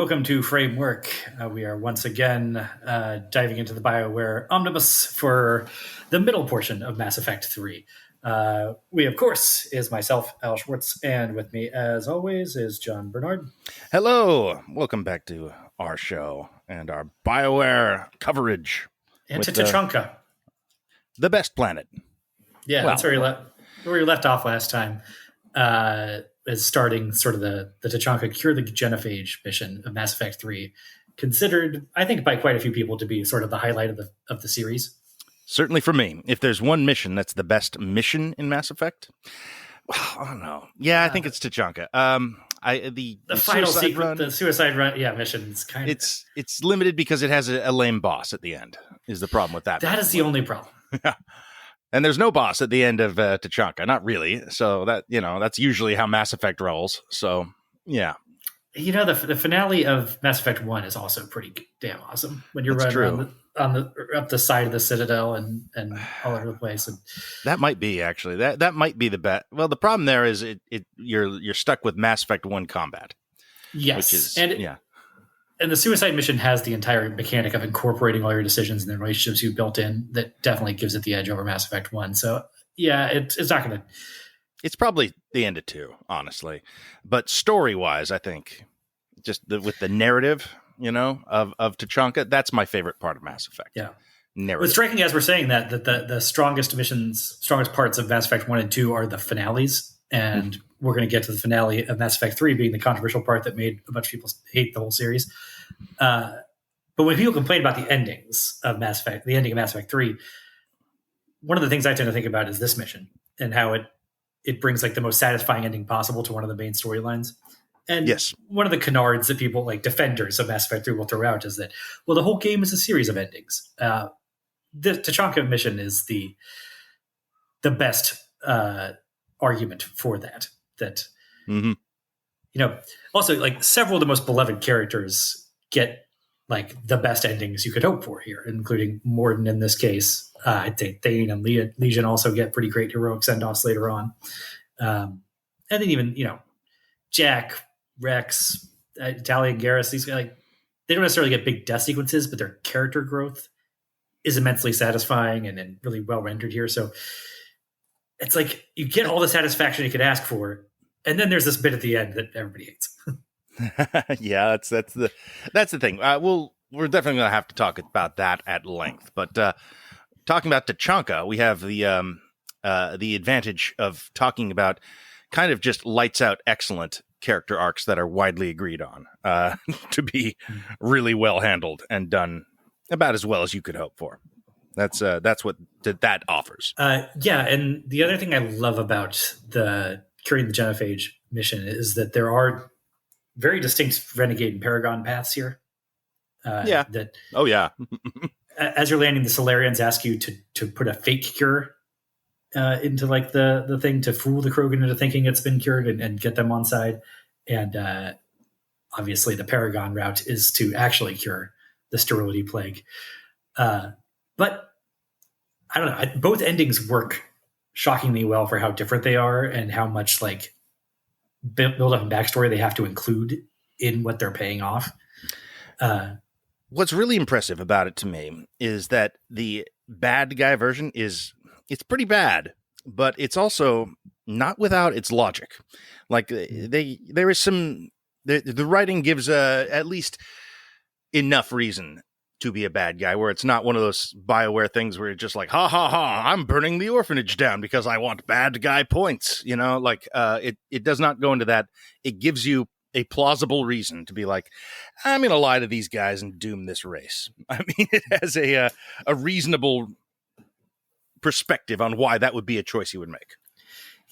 welcome to Framework. We are once again diving into the Bioware Omnibus for the middle portion of Mass Effect 3. We, of course, is myself, Al Schwartz, and with me, as always, is John Bernard. Hello. Welcome back to our show and our Bioware coverage. And to Tachanka. The best planet. Yeah, well, that's where we left off last time. Is starting sort of the Tachanka Cure the Genophage mission of Mass Effect 3, considered, I think, by quite a few people to be sort of the highlight of the series. Certainly for me. If there's one mission that's the best mission in Mass Effect, I don't know. Yeah, I think it's Tachanka. The final sequence, the suicide run, mission is kind of... It's limited because it has a lame boss at the end, is the problem with that. That is the only problem. Yeah. And there's no boss at the end of Tachanka, not really. So that's usually how Mass Effect rolls. So yeah, the finale of Mass Effect 1 is also pretty damn awesome when you're running up the side of the Citadel and all over the place. And that might be actually that might be the best. Well, the problem there is you're stuck with Mass Effect 1 combat. Yes, which is And the suicide mission has the entire mechanic of incorporating all your decisions and the relationships you've built in that definitely gives it the edge over Mass Effect 1. So, yeah, it's not going to... It's probably the end of 2, honestly. But story-wise, I think, just with the narrative, of Tachanka, that's my favorite part of Mass Effect. Yeah. Narrative. What's striking as we're saying that the strongest parts of Mass Effect 1 and 2 are the finales. And we're going to get to the finale of Mass Effect 3 being the controversial part that made a bunch of people hate the whole series. But when people complain about the endings of Mass Effect, the ending of Mass Effect 3, one of the things I tend to think about is this mission and how it brings like the most satisfying ending possible to one of the main storylines. And yes, one of the canards that people like defenders of Mass Effect 3 will throw out is that, well, the whole game is a series of endings. The Tachanka mission is the best argument for that also like several of the most beloved characters get like the best endings you could hope for here, including Morden in this case. I think Thane and Legion also get pretty great heroic send-offs later on, and then even Jack, Rex, Tali, and Garrus, these guys, they don't necessarily get big death sequences, but their character growth is immensely satisfying and really well rendered here. So it's like you get all the satisfaction you could ask for, and then there's this bit at the end that everybody hates. Yeah, that's the thing. We're definitely going to have to talk about that at length. But talking about Tachanka, we have the advantage of talking about kind of just lights out excellent character arcs that are widely agreed on to be really well handled and done about as well as you could hope for. That's what that offers. Yeah, and the other thing I love about the Curing the Genophage mission is that there are very distinct Renegade and Paragon paths here. Yeah. As you're landing, the Solarians ask you to put a fake cure into like the thing to fool the Krogan into thinking it's been cured and get them on side. And obviously, the Paragon route is to actually cure the sterility plague. But I don't know. Both endings work shockingly well for how different they are and how much like build up and backstory they have to include in what they're paying off. What's really impressive about it to me is that the bad guy version it's pretty bad, but it's also not without its logic. Like there is some the writing gives at least enough reason to be a bad guy, where it's not one of those Bioware things where you're just like, ha ha ha, I'm burning the orphanage down because I want bad guy points. It does not go into that. It gives you a plausible reason to be like, I'm going to lie to these guys and doom this race. I mean, it has a reasonable perspective on why that would be a choice you would make.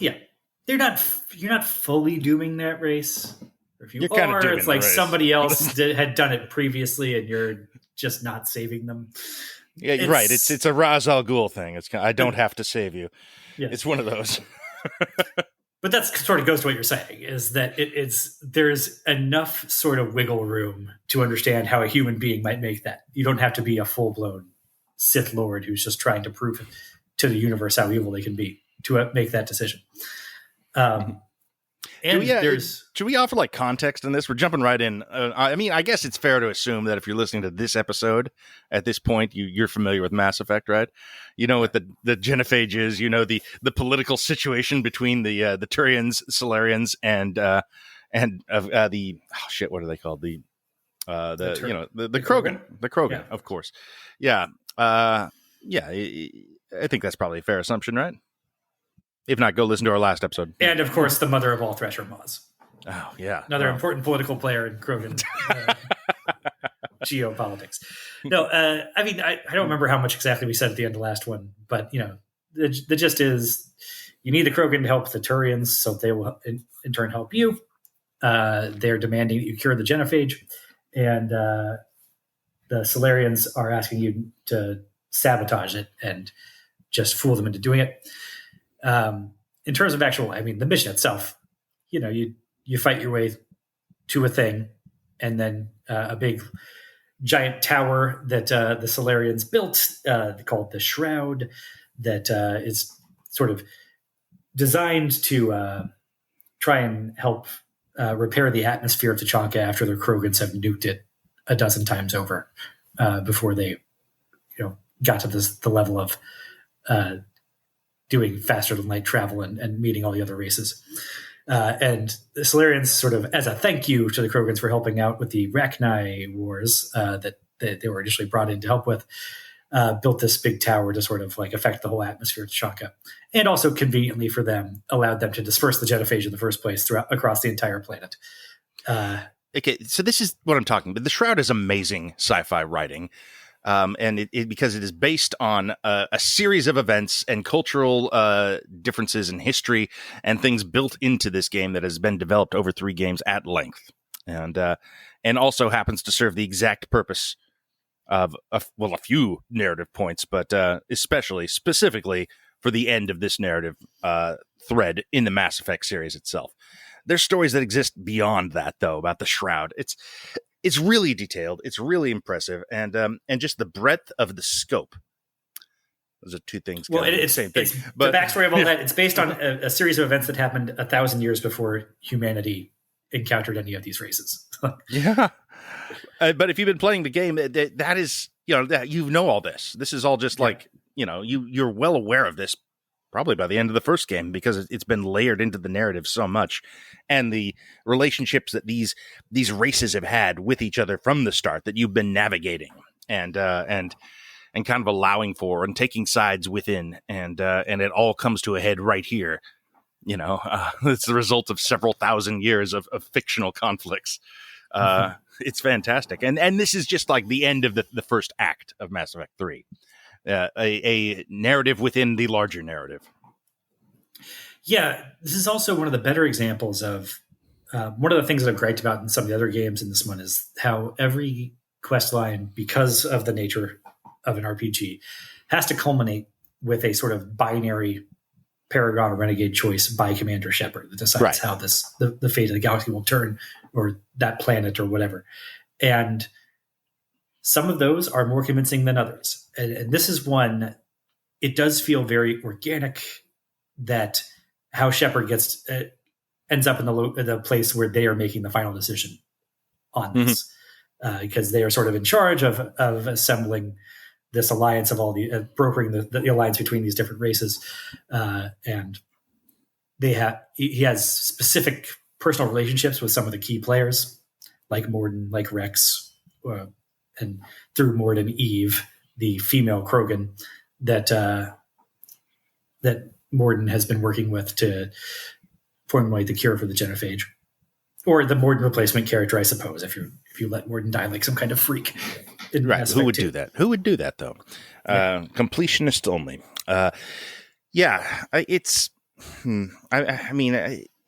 Yeah. You're not fully dooming that race. Or if you are, it's like somebody else had done it previously and you're just not saving them. Yeah, you're right. It's a Ra's al Ghul thing. I don't have to save you. Yeah. It's one of those. But that sort of goes to what you're saying, is that there's enough sort of wiggle room to understand how a human being might make that. You don't have to be a full-blown Sith Lord who's just trying to prove to the universe how evil they can be to make that decision. And there's should we offer like context in this? We're jumping right in. I mean, I guess it's fair to assume that if you're listening to this episode at this point, you're familiar with Mass Effect, right? You know what the genophage is. You know the political situation between the Turians, Solarians, and the what are they called? The Krogan. The Krogan, yeah. Of course. Yeah. I think that's probably a fair assumption, right? If not, go listen to our last episode. And, of course, the mother of all Thresher Maws. Oh, yeah. Another important political player in Krogan geopolitics. No, I mean, I don't remember how much exactly we said at the end of the last one, but, the gist is you need the Krogan to help the Turians, so they will in turn help you. They're demanding that you cure the genophage, and the Solarians are asking you to sabotage it and just fool them into doing it. In terms of the mission itself, you fight your way to a thing, and then a big giant tower that the Solarians built, called the Shroud, that is sort of designed to try and help repair the atmosphere of Tachanka after the Krogans have nuked it a dozen times over before they, got to the level of doing faster than light travel and meeting all the other races. And the Solarians, sort of as a thank you to the Krogans for helping out with the Rachni wars that they were initially brought in to help with, built this big tower to sort of like affect the whole atmosphere of Tachanka, and also conveniently for them allowed them to disperse the genophage in the first place across the entire planet. Okay, so this is what I'm talking about. The Shroud is amazing sci-fi writing. And because it is based on a series of events and cultural differences in history and things built into this game that has been developed over 3 games at length, and also happens to serve the exact purpose of a few narrative points, but specifically for the end of this narrative thread in the Mass Effect series itself. There's stories that exist beyond that, though, about the Shroud. It's really detailed. It's really impressive, and just the breadth of the scope. Those are 2 things. Well, it's the same thing. But the backstory of all that. It's based on a series of events that happened 1,000 years before humanity encountered any of these races. Yeah, but if you've been playing the game, that is, you know all this. This is all just like you're well aware of this. Probably by the end of the first game, because it's been layered into the narrative so much, and the relationships that these races have had with each other from the start that you've been navigating and kind of allowing for and taking sides within, and it all comes to a head right here. It's the result of several thousand years of fictional conflicts. It's fantastic, and this is just like the end of the first act of Mass Effect 3. A narrative within the larger narrative. Yeah, this is also one of the better examples of one of the things that I've griped about in some of the other games in this one is how every quest line, because of the nature of an RPG, has to culminate with a sort of binary Paragon or Renegade choice by Commander Shepard that decides how the fate of the galaxy will turn, or that planet or whatever. And some of those are more convincing than others. And this is one, it does feel very organic that how Shepard ends up in the place where they are making the final decision on this. Because they are sort of in charge of assembling this alliance of all the, brokering the alliance between these different races. And he has specific personal relationships with some of the key players, like Morden, like Rex, and through Morden, Eve, the female Krogan that Morden has been working with to formulate the cure for the genophage, or the Morden replacement character, I suppose. If you let Morden die like some kind of freak, right? Who would do that? Who would do that though? Completionist only.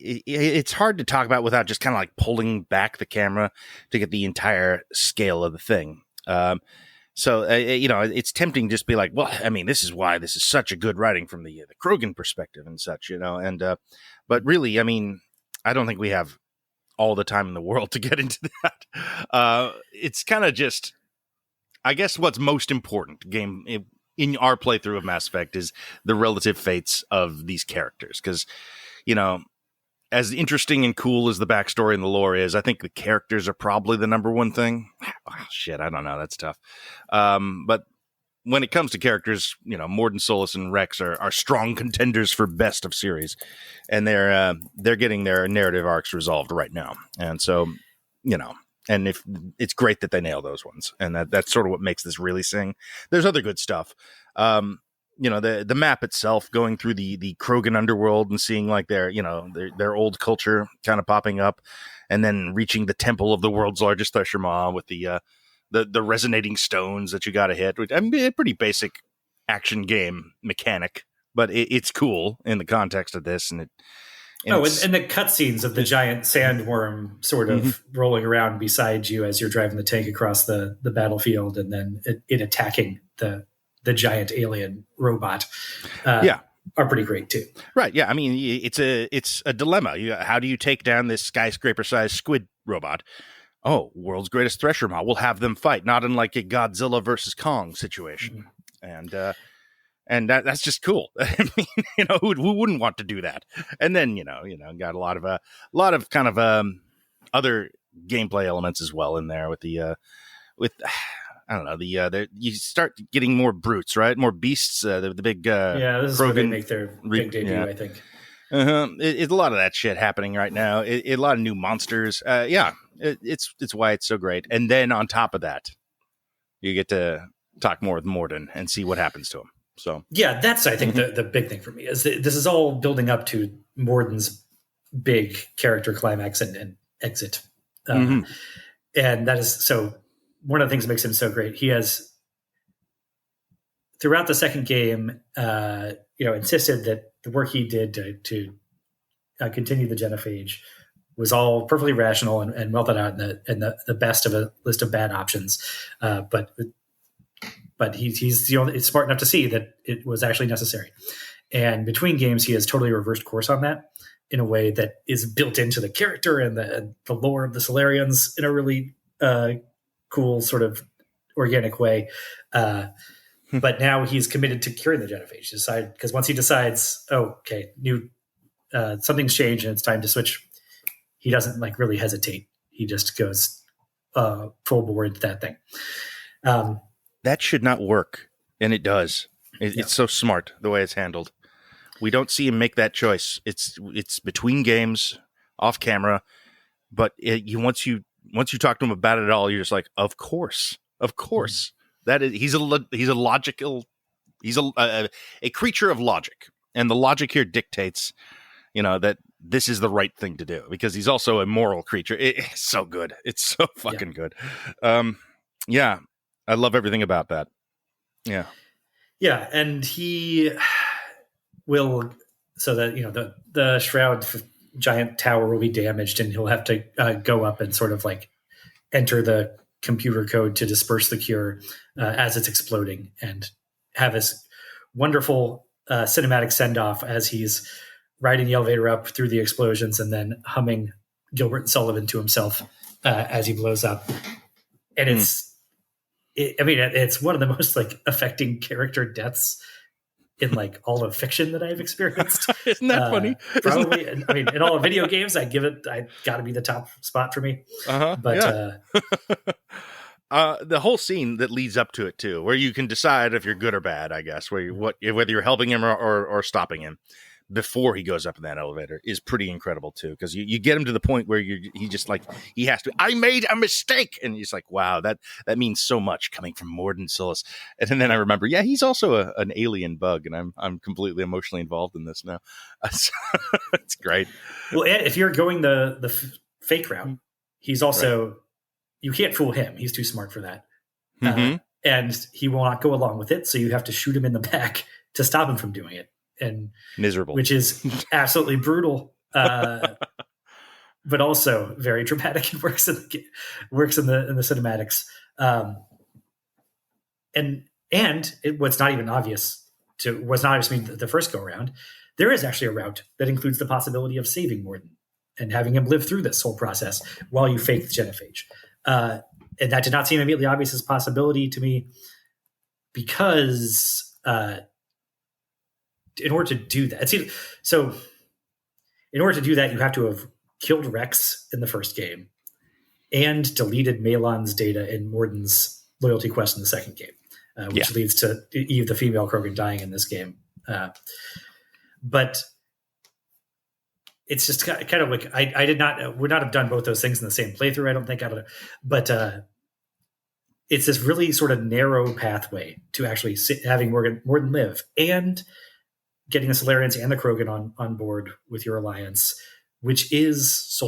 It's hard to talk about without just kind of like pulling back the camera to get the entire scale of the thing. It's tempting to just be like, well, I mean, this is why this is such a good writing from the Krogan perspective and such, but really, I mean, I don't think we have all the time in the world to get into that. It's kind of just, I guess what's most important in our playthrough of Mass Effect is the relative fates of these characters. Because, as interesting and cool as the backstory and the lore is, I think the characters are probably the number one thing. Oh, shit, I don't know. That's tough. But when it comes to characters, Morden, Solus, and Rex are strong contenders for best of series, and they're getting their narrative arcs resolved right now. And so, and if it's great that they nail those ones, and that's sort of what makes this really sing. There's other good stuff. The map itself, going through the Krogan underworld and seeing like their old culture kind of popping up, and then reaching the temple of the world's largest Thresher Maw with the resonating stones that you got to hit. Which, I mean, a pretty basic action game mechanic, but it's cool in the context of this. And the cutscenes of the giant sandworm sort of rolling around beside you as you're driving the tank across the battlefield, and then it attacking the giant alien robot are pretty great too. Right. Yeah. I mean, it's a dilemma. How do you take down this skyscraper-sized squid robot? Oh, world's greatest Thresher Maw. We'll have them fight, not in like a Godzilla versus Kong situation. And that's just cool. I mean, who wouldn't want to do that? And then, got a lot of kind of other gameplay elements as well in there with I don't know, you start getting more brutes, right? More beasts, the big this is where they make their big debut, I think. It's a lot of that shit happening right now. A lot of new monsters. It's why it's so great. And then on top of that, you get to talk more with Morden and see what happens to him. So yeah, that's I think the big thing for me is that this is all building up to Morden's big character climax and exit, and that is so. One of the things that makes him so great, he has throughout the second game, insisted that the work he did to continue the genophage was all perfectly rational and well thought out and the best of a list of bad options. But he's it's smart enough to see that it was actually necessary. And between games, he has totally reversed course on that in a way that is built into the character and the lore of the Solarians in a really cool sort of organic way. But now he's committed to curing the genophage. Because once he decides, something's changed and it's time to switch, he doesn't really hesitate. He just goes full bore into that thing. That should not work, and it does. It's so smart the way it's handled. We don't see him make that choice. It's between games, off camera, but once you talk to him about it at all, you're just like, of course. That is, he's a creature of logic, and the logic here dictates, that this is the right thing to do because he's also a moral creature. It's so good. It's so fucking good. I love everything about that. Yeah. Yeah. And he will, so that, the Shroud giant tower will be damaged and he'll have to go up and sort of enter the computer code to disperse the cure as it's exploding and have his wonderful cinematic send off as he's riding the elevator up through the explosions and then humming Gilbert and Sullivan to himself as he blows up. And it's one of the most affecting character deaths in all of fiction that I've experienced. Isn't that funny? Probably. In all of video games, I got to be the top spot for me. But the whole scene that leads up to it too, where you can decide if you're good or bad, I guess, whether you're helping him or stopping him before he goes up in that elevator is pretty incredible too. Cause you get him to the point where he has to, I made a mistake. And he's like, wow, that means so much coming from Morden Solus. And then I remember, he's also an alien bug and I'm completely emotionally involved in this now. It's great. Well, if you're going the fake route, he's also, you can't fool him. He's too smart for that. And he will not go along with it. So you have to shoot him in the back to stop him from doing it. And miserable, which is absolutely brutal, but also very dramatic. It works in the cinematics, and what's not even obvious was not obvious to me the first go around. There is actually a route that includes the possibility of saving Morden and having him live through this whole process while you fake the genophage, and that did not seem immediately obvious as a possibility to me because. In order to do that, so in order to do that, you have to have killed Rex in the first game and deleted Malon's data in Morden's loyalty quest in the second game, which leads to Eve, the female Krogan, dying in this game. But it's just kind of like I would not have done both those things in the same playthrough. I don't think I would, but it's this really sort of narrow pathway to actually having Morden live and getting the Solarians and the Krogan on board with your alliance, which is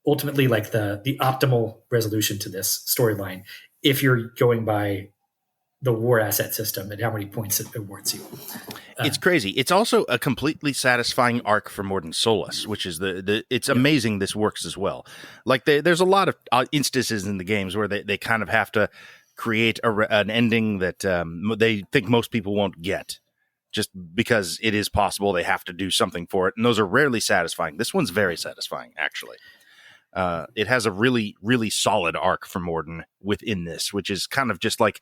ultimately like the optimal resolution to this storyline if you're going by the war asset system and how many points it awards you. It's crazy. It's also a completely satisfying arc for Morden Solus, which is it's amazing this works as well. Like there's a lot of instances in the games where they kind of have to create an ending that they think most people won't get just because it is possible they have to do something for it. And those are rarely satisfying. This one's very satisfying, actually. It has a really, really solid arc for Morden within this, which is kind of just like,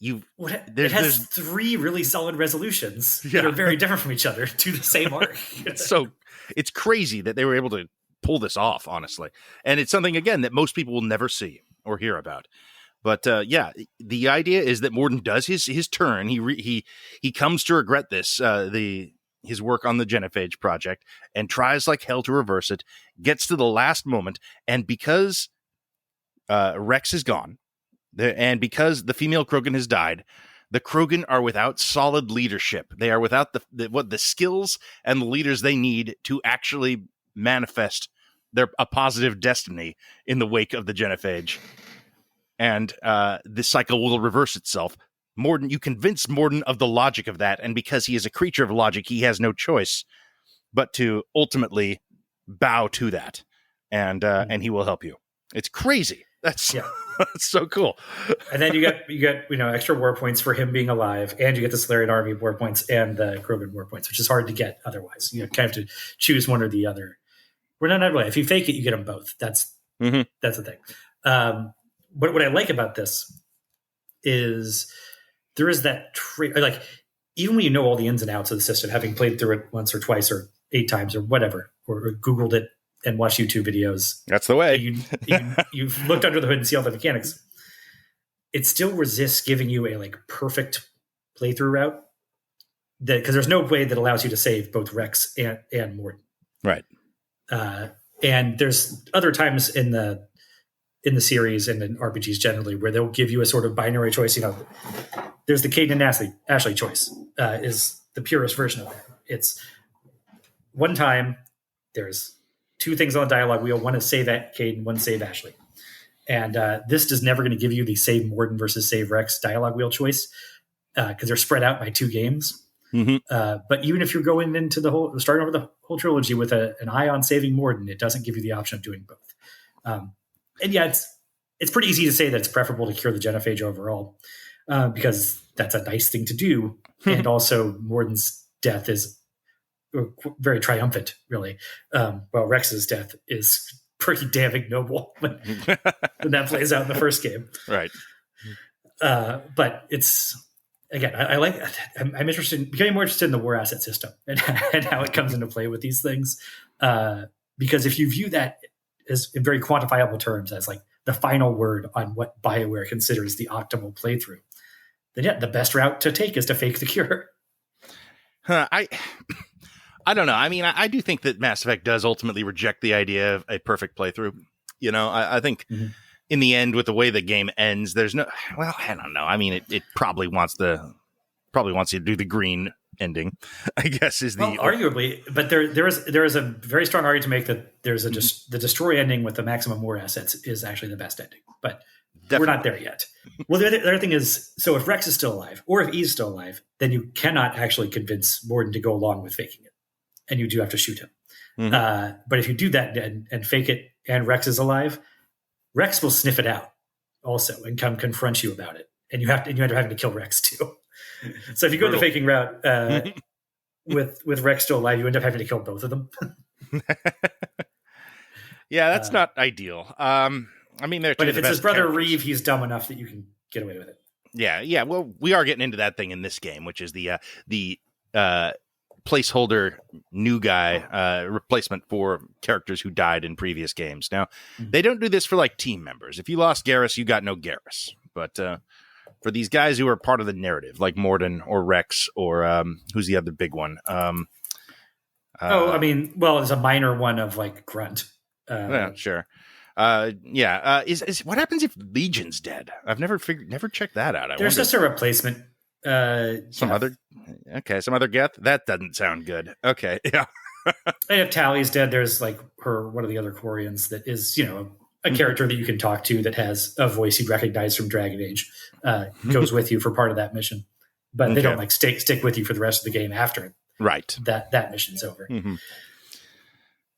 it has three really solid resolutions that are very different from each other to the same arc. It's crazy that they were able to pull this off, honestly. And it's something, again, that most people will never see or hear about. But the idea is that Morden does his turn. He comes to regret this, his work on the Genophage project, and tries like hell to reverse it, gets to the last moment, and because Rex is gone, and because the female Krogan has died, the Krogan are without solid leadership. They are without the skills and the leaders they need to actually manifest a positive destiny in the wake of the Genophage. And this cycle will reverse itself. Morden, you convince Morden of the logic of that, and because he is a creature of logic, he has no choice but to ultimately bow to that, and he will help you. It's crazy. That's so cool. And then you get extra war points for him being alive, and you get the Solarian army war points and the Krogan war points, which is hard to get otherwise. You kind of have to choose one or the other. We're not really. If you fake it, you get them both. That's the thing. But what I like about this is there is that like even when you know all the ins and outs of the system, having played through it once or twice or 8 times or whatever, or Googled it and watched YouTube videos. That's the way. You've looked under the hood and see all the mechanics. It still resists giving you a like perfect playthrough route because there's no way that allows you to save both Rex and Morden. Right. And there's other times in the series and in RPGs generally where they'll give you a sort of binary choice. There's the Kaidan and Ashley choice is the purest version of that. It's one time there's 2 things on the dialogue wheel. One is save Kaidan, one save Ashley. And this is never going to give you the save Morden versus save Rex dialogue wheel choice because they're spread out by 2 games. But even if you're going into starting over the whole trilogy with an eye on saving Morden, it doesn't give you the option of doing both. And it's pretty easy to say that it's preferable to cure the Genophage overall because that's a nice thing to do. And also Morden's death is very triumphant, really. While Rex's death is pretty damn ignoble when that plays out in the first game. Right. But it's, again, I'm becoming more interested in the war asset system and how it comes into play with these things. Because if you view that as in very quantifiable terms as like the final word on what Bioware considers the optimal playthrough, then the best route to take is to fake the cure. I don't know. I mean, I do think that Mass Effect does ultimately reject the idea of a perfect playthrough. I think in the end, with the way the game ends, there's no. Well, I don't know. I mean, it probably wants you to do the green ending. I guess is the arguably, but there is a very strong argument to make that there's the destroy ending with the maximum war assets is actually the best ending. But we're not there yet. Well, the other thing is, so if Rex is still alive or if Eve's still alive, then you cannot actually convince Morden to go along with faking it. And you do have to shoot him. But if you do that and fake it and Rex is alive, Rex will sniff it out also and come confront you about it. And you end up having to kill Rex too. So if you go the faking route with Rex still alive, you end up having to kill both of them. Yeah, that's not ideal. I mean, but if it's his brother Reeve, he's dumb enough that you can get away with it. Yeah. Well, we are getting into that thing in this game, which is the placeholder new guy replacement for characters who died in previous games. Now, they don't do this for like team members. If you lost Garrus, you got no Garrus. But for these guys who are part of the narrative, like Morden or Rex or who's the other big one? There's a minor one of like Grunt. Yeah, sure. Is what happens if Legion's dead? I've never checked that out. There's just a replacement. Some other Geth? That doesn't sound good. Okay, yeah. And if Tally's dead, there's like one of the other Quarians that is, a character that you can talk to that has a voice you recognize from Dragon Age, goes with you for part of that mission. But they don't like stick with you for the rest of the game after right. that mission's over. Mm-hmm.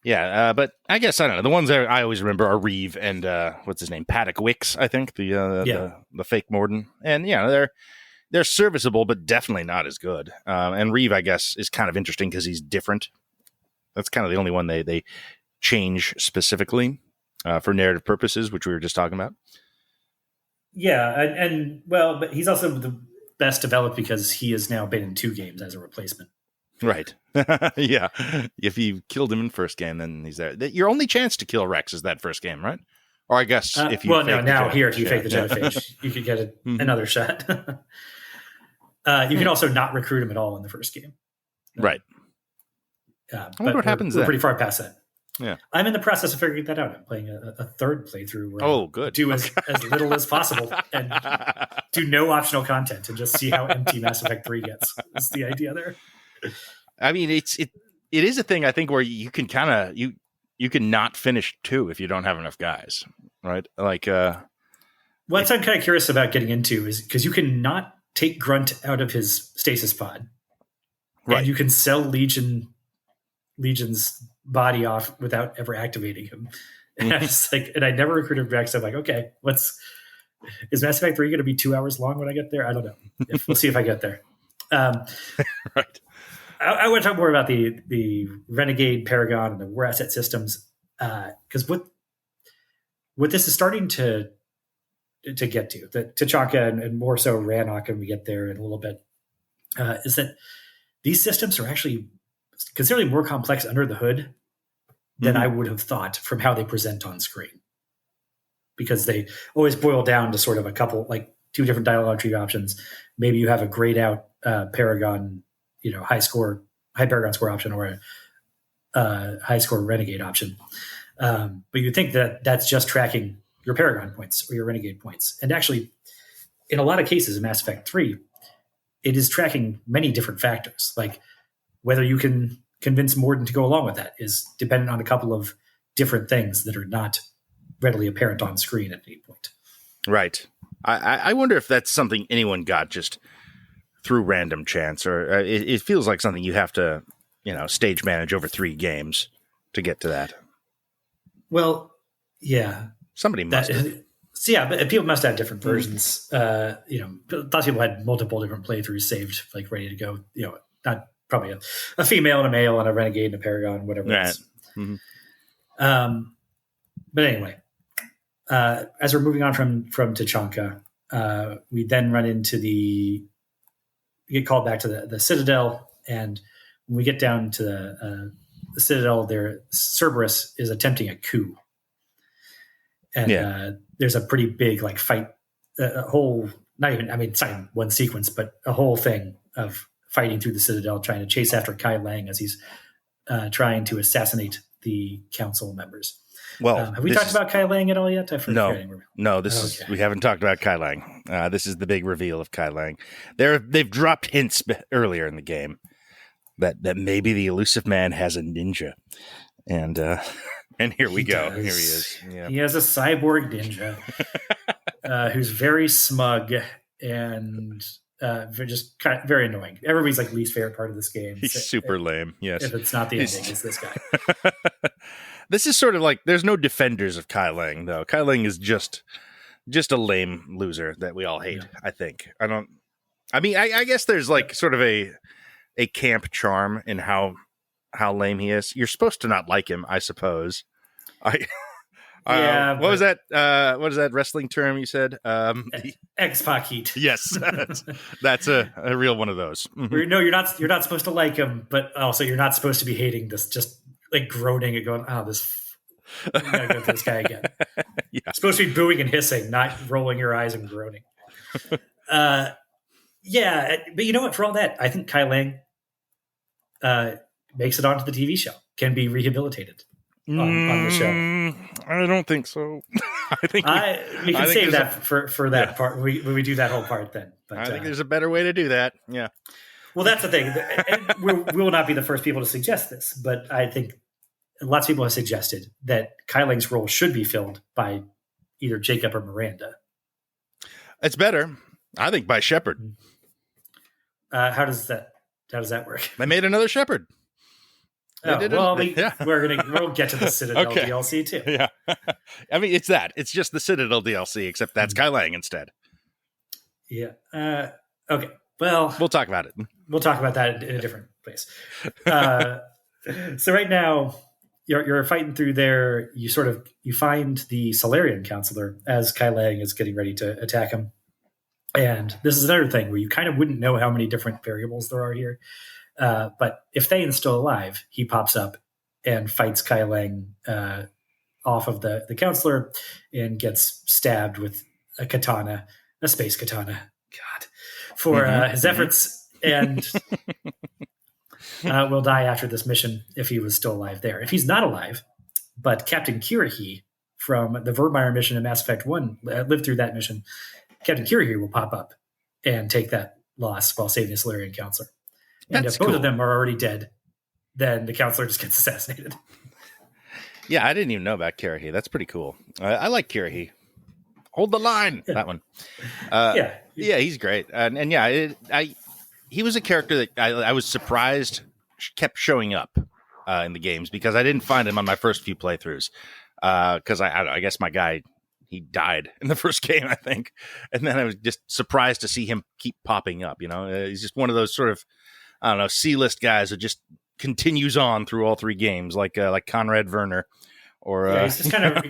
Yeah, but I guess I don't know. The ones that I always remember are Reeve and what's his name, Paddock Wicks. I think the fake Morden, and they're serviceable, but definitely not as good. And Reeve, I guess, is kind of interesting because he's different. That's kind of the only one they change specifically for narrative purposes, which we were just talking about. Yeah, but he's also the best developed because he has now been in 2 games as a replacement. Right. Yeah. If you killed him in first game, then he's there. Your only chance to kill Rex is that first game, right? Or I guess if you if you fake the genophage, you could get another shot. You can also not recruit him at all in the first game. Right. I wonder what happens we're then. pretty far past that. Yeah. I'm in the process of figuring that out. I'm playing a third playthrough where good. do as little as possible and do no optional content and just see how empty Mass Effect 3 gets. That's the idea there. I mean, it is a thing I think where you can kind of you can not finish 2 if you don't have enough guys, right? Like, what I'm kind of curious about getting into is because you can not take Grunt out of his stasis pod, right? And you can sell Legion's body off without ever activating him. And I was like, and I never recruited back. So I'm like, okay, is Mass Effect 3 going to be 2 hours long when I get there? I don't know. We'll see if I get there. Right. I want to talk more about the Renegade, Paragon, and the War Asset systems, because what this is starting to get to, the Tachanka and more so Rannoch, and we get there in a little bit, is that these systems are actually considerably more complex under the hood than I would have thought from how they present on screen, because they always boil down to sort of a couple, like 2 different dialogue tree options. Maybe you have a grayed out Paragon, high Paragon score option, or a high score Renegade option. But you think that that's just tracking your Paragon points or your Renegade points. And actually, in a lot of cases in Mass Effect 3, it is tracking many different factors. Like whether you can convince Morden to go along with that is dependent on a couple of different things that are not readily apparent on screen at any point. Right. I wonder if that's something anyone got just through random chance, or it feels like something you have to, stage manage over 3 games to get to that. Well, yeah. Somebody must have. So yeah, but people must have different versions. Lots of people had multiple different playthroughs saved, like ready to go. Not probably a female and a male and a Renegade and a Paragon, whatever. Right. Mm-hmm. But anyway, as we're moving on from Tachanka, we then run into we get called back to the Citadel, and when we get down to the Citadel, there Cerberus is attempting a coup. And there's a pretty big fight, a whole, it's not one sequence, but a whole thing of fighting through the Citadel, trying to chase after Kai Lang as he's trying to assassinate the council members. Well, have we talked about Kai Lang at all yet? No. We haven't talked about Kai Lang. This is the big reveal of Kai Lang. They've dropped hints earlier in the game that maybe the elusive man has a ninja, and here we go. Here he is. Yeah. He has a cyborg ninja who's very smug and just kind of very annoying. Everybody's least favorite part of this game. He's super lame. Yes, if it's not the ending, it's this guy. This is sort of like, there's no defenders of Kai Lang, though. Kai Lang is just a lame loser that we all hate. Yeah. I think. I guess there's sort of a camp charm in how lame he is. You're supposed to not like him, I suppose. Yeah, what was that? What is that wrestling term you said? X-Pac heat. Yes, that's a real one of those. Mm-hmm. No, you're not supposed to like him, but also you're not supposed to be hating this. Just like groaning and going, "Oh, I'm gonna go through this guy again." Yeah. It's supposed to be booing and hissing, not rolling your eyes and groaning. Yeah, but you know what? For all that, I think Kai Lang makes it onto the TV show. Can be rehabilitated on the show. I don't think so. I think we can save that for that part when we do that whole part. Then, but, I think there's a better way to do that. Yeah. Well, that's the thing. And we will not be the first people to suggest this, but I think lots of people have suggested that Kai Lang's role should be filled by either Jacob or Miranda. It's better, I think, by Shepard. How does that work? They made another Shepard. We'll get to the Citadel DLC too. Yeah, I mean it's just the Citadel DLC, except that's Kai Lang instead. Yeah. Okay. Well, we'll talk about it. We'll talk about that in a different place. So right now, you're fighting through there. You find the Solarian counselor as Kai Lang is getting ready to attack him. And this is another thing where you kind of wouldn't know how many different variables there are here. But if Thane's still alive, he pops up and fights Kai Lang off of the counselor and gets stabbed with a katana, a space katana. God, for his efforts, and will die after this mission if he was still alive there. If he's not alive, but Captain Kirrahe from the Vermeer mission in Mass Effect 1 lived through that mission, Captain Kirrahe will pop up and take that loss while saving the Solarian counselor. And if both of them are already dead, then the counselor just gets assassinated. Yeah, I didn't even know about Kirrahe. That's pretty cool. I like Kirrahe. Hold the line. Yeah. That one. Yeah, he's great. And yeah, he was a character that I was surprised kept showing up in the games because I didn't find him on my first few playthroughs. Because I guess my guy, he died in the first game, I think. And then I was just surprised to see him keep popping up. You know, he's just one of those sort of, I don't know, C-list guys that just continues on through all three games, like Conrad Werner. Or he's just kind of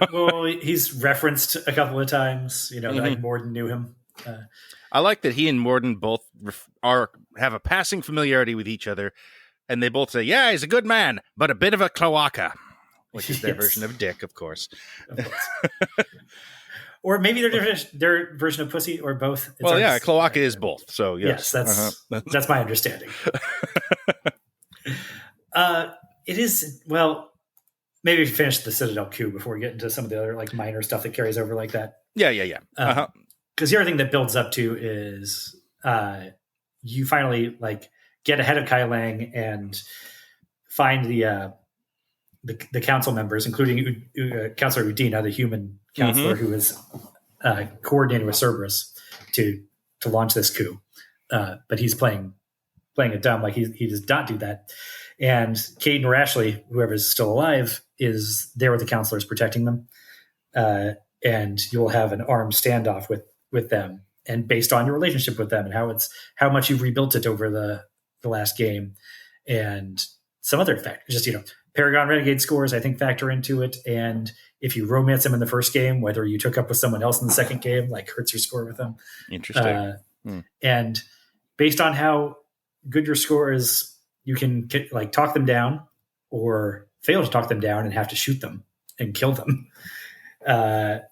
he's referenced a couple of times. You know, like Morden knew him. I like that he and Morden both have a passing familiarity with each other, and they both say, "Yeah, he's a good man, but a bit of a cloaca," which is their version of dick, of course. Or maybe their version of pussy, or both. It's cloaca is both. So yes, that's my understanding. It is Maybe we can finish the Citadel coup before we get into some of the other like minor stuff that carries over like that. Yeah. Because the other thing that builds up to is you finally like get ahead of Kai Lang and find the council members, including Counselor Udina, the human counselor who is coordinating with Cerberus to launch this coup. But he's playing it dumb, like he does not do that. And Kaidan or Ashley, whoever's still alive, is there with the counselors protecting them. And you'll have an armed standoff with them. And based on your relationship with them and how much you've rebuilt it over the last game and some other factors, just, Paragon Renegade scores, I think, factor into it. And if you romance them in the first game, whether you took up with someone else in the second game, like hurts your score with them. Interesting. And based on how good your score is, you can like talk them down or fail to talk them down and have to shoot them and kill them. And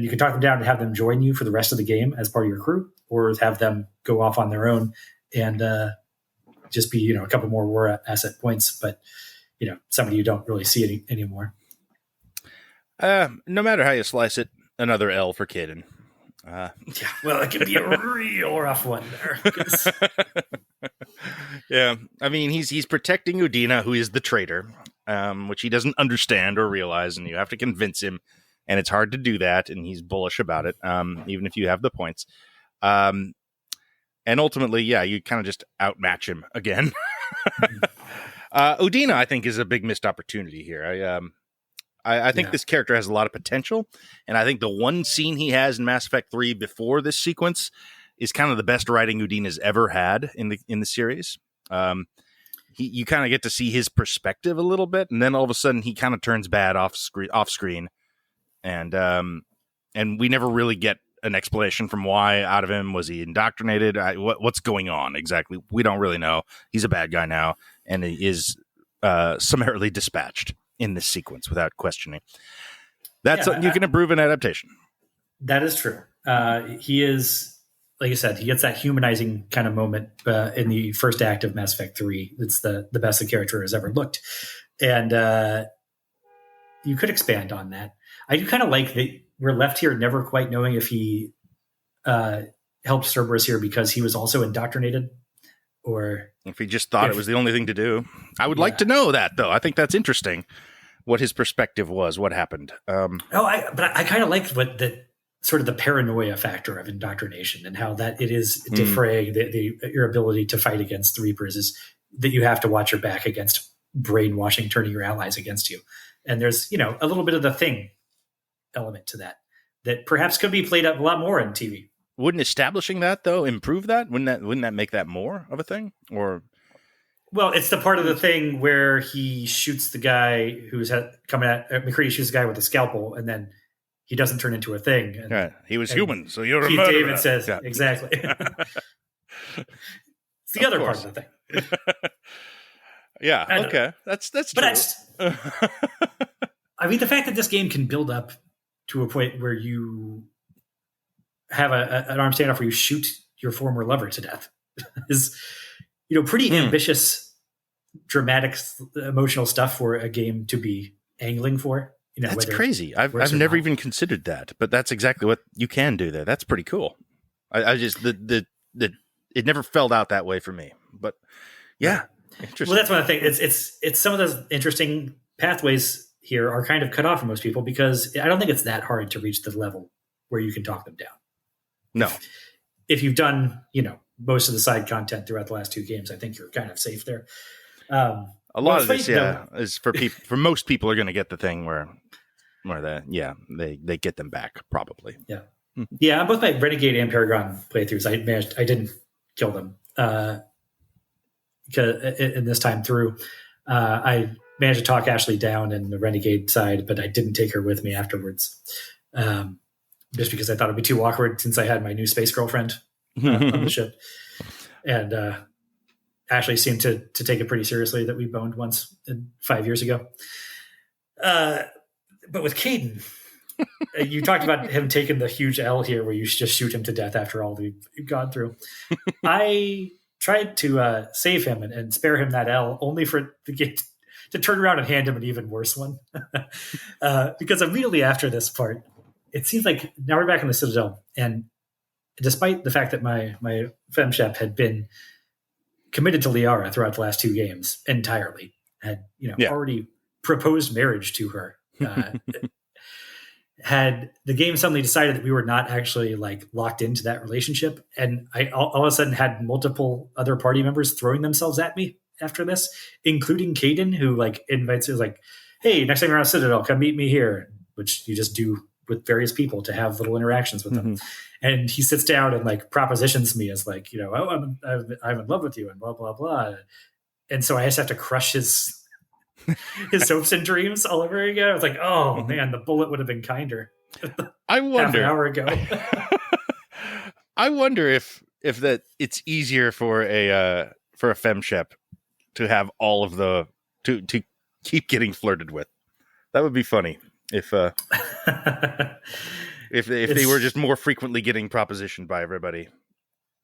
you can talk them down and have them join you for the rest of the game as part of your crew, or have them go off on their own and just be, a couple more war asset points, but somebody you don't really see anymore. No matter how you slice it, another L for Kaidan. It could be a real rough one there. Yeah, I mean, he's protecting Udina, who is the traitor, which he doesn't understand or realize, and you have to convince him, and it's hard to do that, and he's bullish about it, even if you have the points. And ultimately, you kind of just outmatch him again. Udina, I think, is a big missed opportunity here. I think this character has a lot of potential, and I think the one scene he has in Mass Effect 3 before this sequence is kind of the best writing Udina's ever had in the series. you kind of get to see his perspective a little bit, and then all of a sudden he kind of turns bad off screen, and we never really get an explanation from why out of him. Was he indoctrinated? What's going on exactly? We don't really know. He's a bad guy now, and he is summarily dispatched in this sequence without questioning. That's something you can improve in adaptation. That is true. He is, like you said, he gets that humanizing kind of moment in the first act of Mass Effect 3. It's the best the character has ever looked. And you could expand on that. I do kind of like that we're left here never quite knowing if he helped Cerberus here because he was also indoctrinated, or if he just thought it was the only thing to do. I would like to know that, though. I think that's interesting, what his perspective was, what happened. But I kind of liked what the sort of the paranoia factor of indoctrination and how that it is defraying your ability to fight against the Reapers is that you have to watch your back against brainwashing, turning your allies against you. And there's, a little bit of the Thing element to that perhaps could be played up a lot more in TV. Wouldn't establishing that, though, improve that? Wouldn't that make that more of a thing? Or, well, it's the part of the Thing where he shoots the guy who's coming at McCready shoots the guy with a scalpel, and then he doesn't turn into a thing. And, yeah, he was human, so you're a Keith murderer. David says exactly. It's the other part of the Thing. Yeah. Okay. That's true. I mean, the fact that this game can build up to a point where you have an arm standoff where you shoot your former lover to death is, pretty ambitious, dramatic, emotional stuff for a game to be angling for. That's crazy. I've never even considered that, but that's exactly what you can do there. That's pretty cool. I just it never felt out that way for me, but yeah, interesting. Well, that's one of the things. It's some of those interesting pathways here are kind of cut off for most people because I don't think it's that hard to reach the level where you can talk them down. No, if you've done most of the side content throughout the last two games, I think you're kind of safe there. A lot of this, is for people. For most people, are going to get the thing where they get them back probably. Yeah, yeah. On both my Renegade and Paragon playthroughs, I didn't kill them because in this time through, I managed to talk Ashley down in the Renegade side, but I didn't take her with me afterwards, just because I thought it'd be too awkward since I had my new space girlfriend on the ship, and Ashley seemed to take it pretty seriously that we boned once 5 years ago. But with Kaidan, you talked about him taking the huge L here where you just shoot him to death after all we've gone through. I tried to save him and spare him that L only for the game to turn around and hand him an even worse one. Because immediately after this part, it seems like now we're back in the Citadel. And despite the fact that my femshep had been committed to Liara throughout the last two games entirely, had already proposed marriage to her. Had the game suddenly decided that we were not actually locked into that relationship, and I all of a sudden had multiple other party members throwing themselves at me after this, including Kaidan, who invites us hey, next time you're on Citadel, come meet me here, which you just do with various people to have little interactions with them. And he sits down and propositions me as I'm in love with you and blah, blah, blah. And so I just have to crush his hopes and dreams all over again. I was like, oh man, the bullet would have been kinder. I wonder half an hour ago. I wonder if that it's easier for a femshep to have all of the to keep getting flirted with. That would be funny if they were just more frequently getting propositioned by everybody,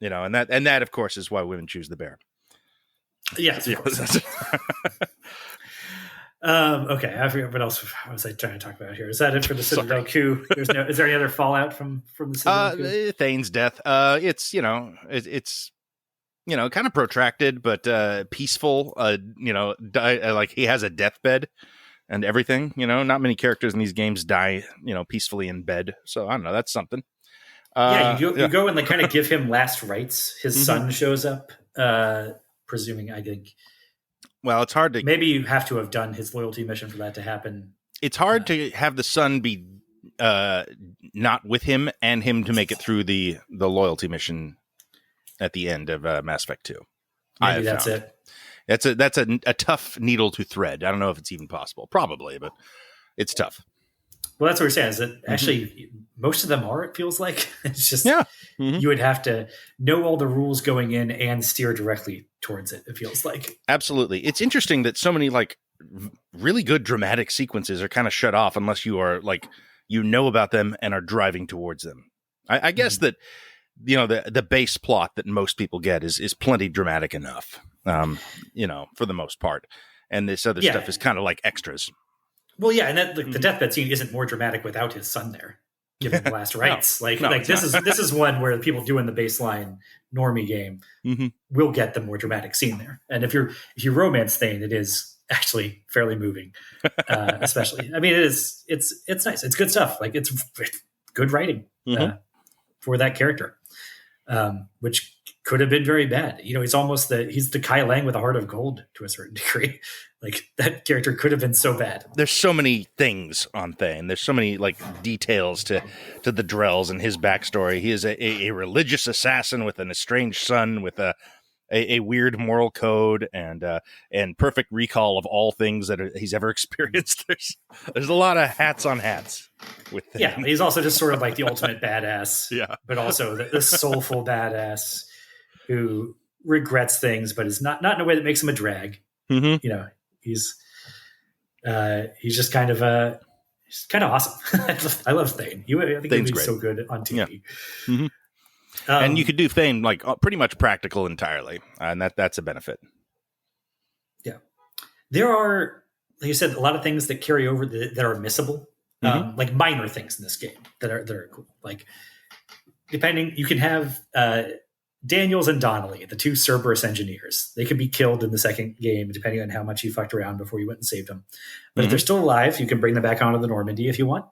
and that of course is why women choose the bear. Yes. Okay, I forget what else was I trying to talk about here. Is that it for the Citadel coup? Is there any other fallout from the Citadel coup? Thane's death. It's kind of protracted, but peaceful. He has a deathbed and everything. Not many characters in these games die, peacefully in bed. So I don't know. That's something. You go and kind of give him last rites. His son shows up, presuming I think. Well, it's hard to. Maybe you have to have done his loyalty mission for that to happen. It's hard to have the son be not with him and him to make it through the loyalty mission at the end of Mass Effect 2. Maybe that's it. That's a tough needle to thread. I don't know if it's even possible. Probably, but it's tough. Well, that's what we're saying. Is that actually most of them are? It feels like it's just Mm-hmm. you would have to know all the rules going in and steer directly towards it. It feels like Absolutely. It's interesting that so many like really good dramatic sequences are kind of shut off unless you are like about them and are driving towards them. I guess that the base plot that most people get is plenty dramatic enough. For the most part, and this other stuff is kind of like extras. Well, yeah, and that the deathbed scene isn't more dramatic without his son there giving the last rites. This is one where the people doing the baseline normie game will get the more dramatic scene there. And if you romance Thane, it is actually fairly moving, especially. I mean, it's nice. It's good stuff. Like it's good writing for that character, which could have been very bad. He's almost he's the Kai Lang with a heart of gold to a certain degree. Like that character could have been so bad. There's so many things on Thane. There's so many like details to the Drells and his backstory. He is a religious assassin with an estranged son with a weird moral code and perfect recall of all things that he's ever experienced. There's a lot of hats on hats with Thane. Yeah, he's also just sort of like the ultimate badass. Yeah, but also the soulful badass who regrets things, but is not in a way that makes him a drag. He's just kind of awesome. I love Thane. I think he's so good on TV. Yeah. And you could do Thane like pretty much practical entirely, and that's a benefit. Yeah, there are, like you said, a lot of things that carry over that are missable, like minor things in this game that are cool. Like depending, you can have Daniels and Donnelly, the two Cerberus engineers. They could be killed in the second game, depending on how much you fucked around before you went and saved them. But if they're still alive, you can bring them back onto the Normandy if you want,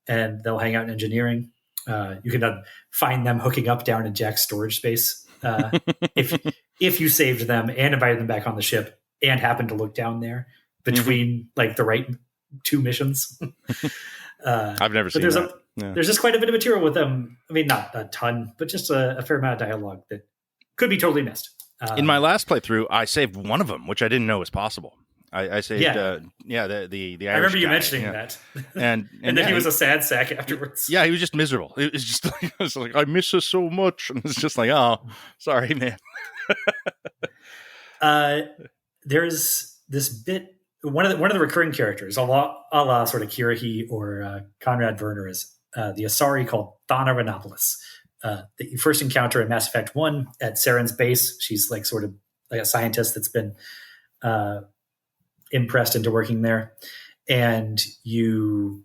and they'll hang out in engineering. You can find them hooking up down in Jack's storage space if you saved them and invited them back on the ship and happened to look down there between like the right two missions. I've never seen that. There's just quite a bit of material with them. I mean, not a ton, but just a fair amount of dialogue that could be totally missed. In my last playthrough, I saved one of them, which I didn't know was possible. I saved, the Irish I remember you guy, mentioning that, and then he was a sad sack afterwards. Yeah, he was just miserable. It was just like, I was like, I miss her so much, and it's just like, oh, sorry, man. There's this bit. One of the recurring characters, a la sort of Kirrahe or Conrad Werner, is the Asari called Thana Renopolis, that you first encounter in Mass Effect 1 at Saren's base. She's like sort of like a scientist that's been impressed into working there, and you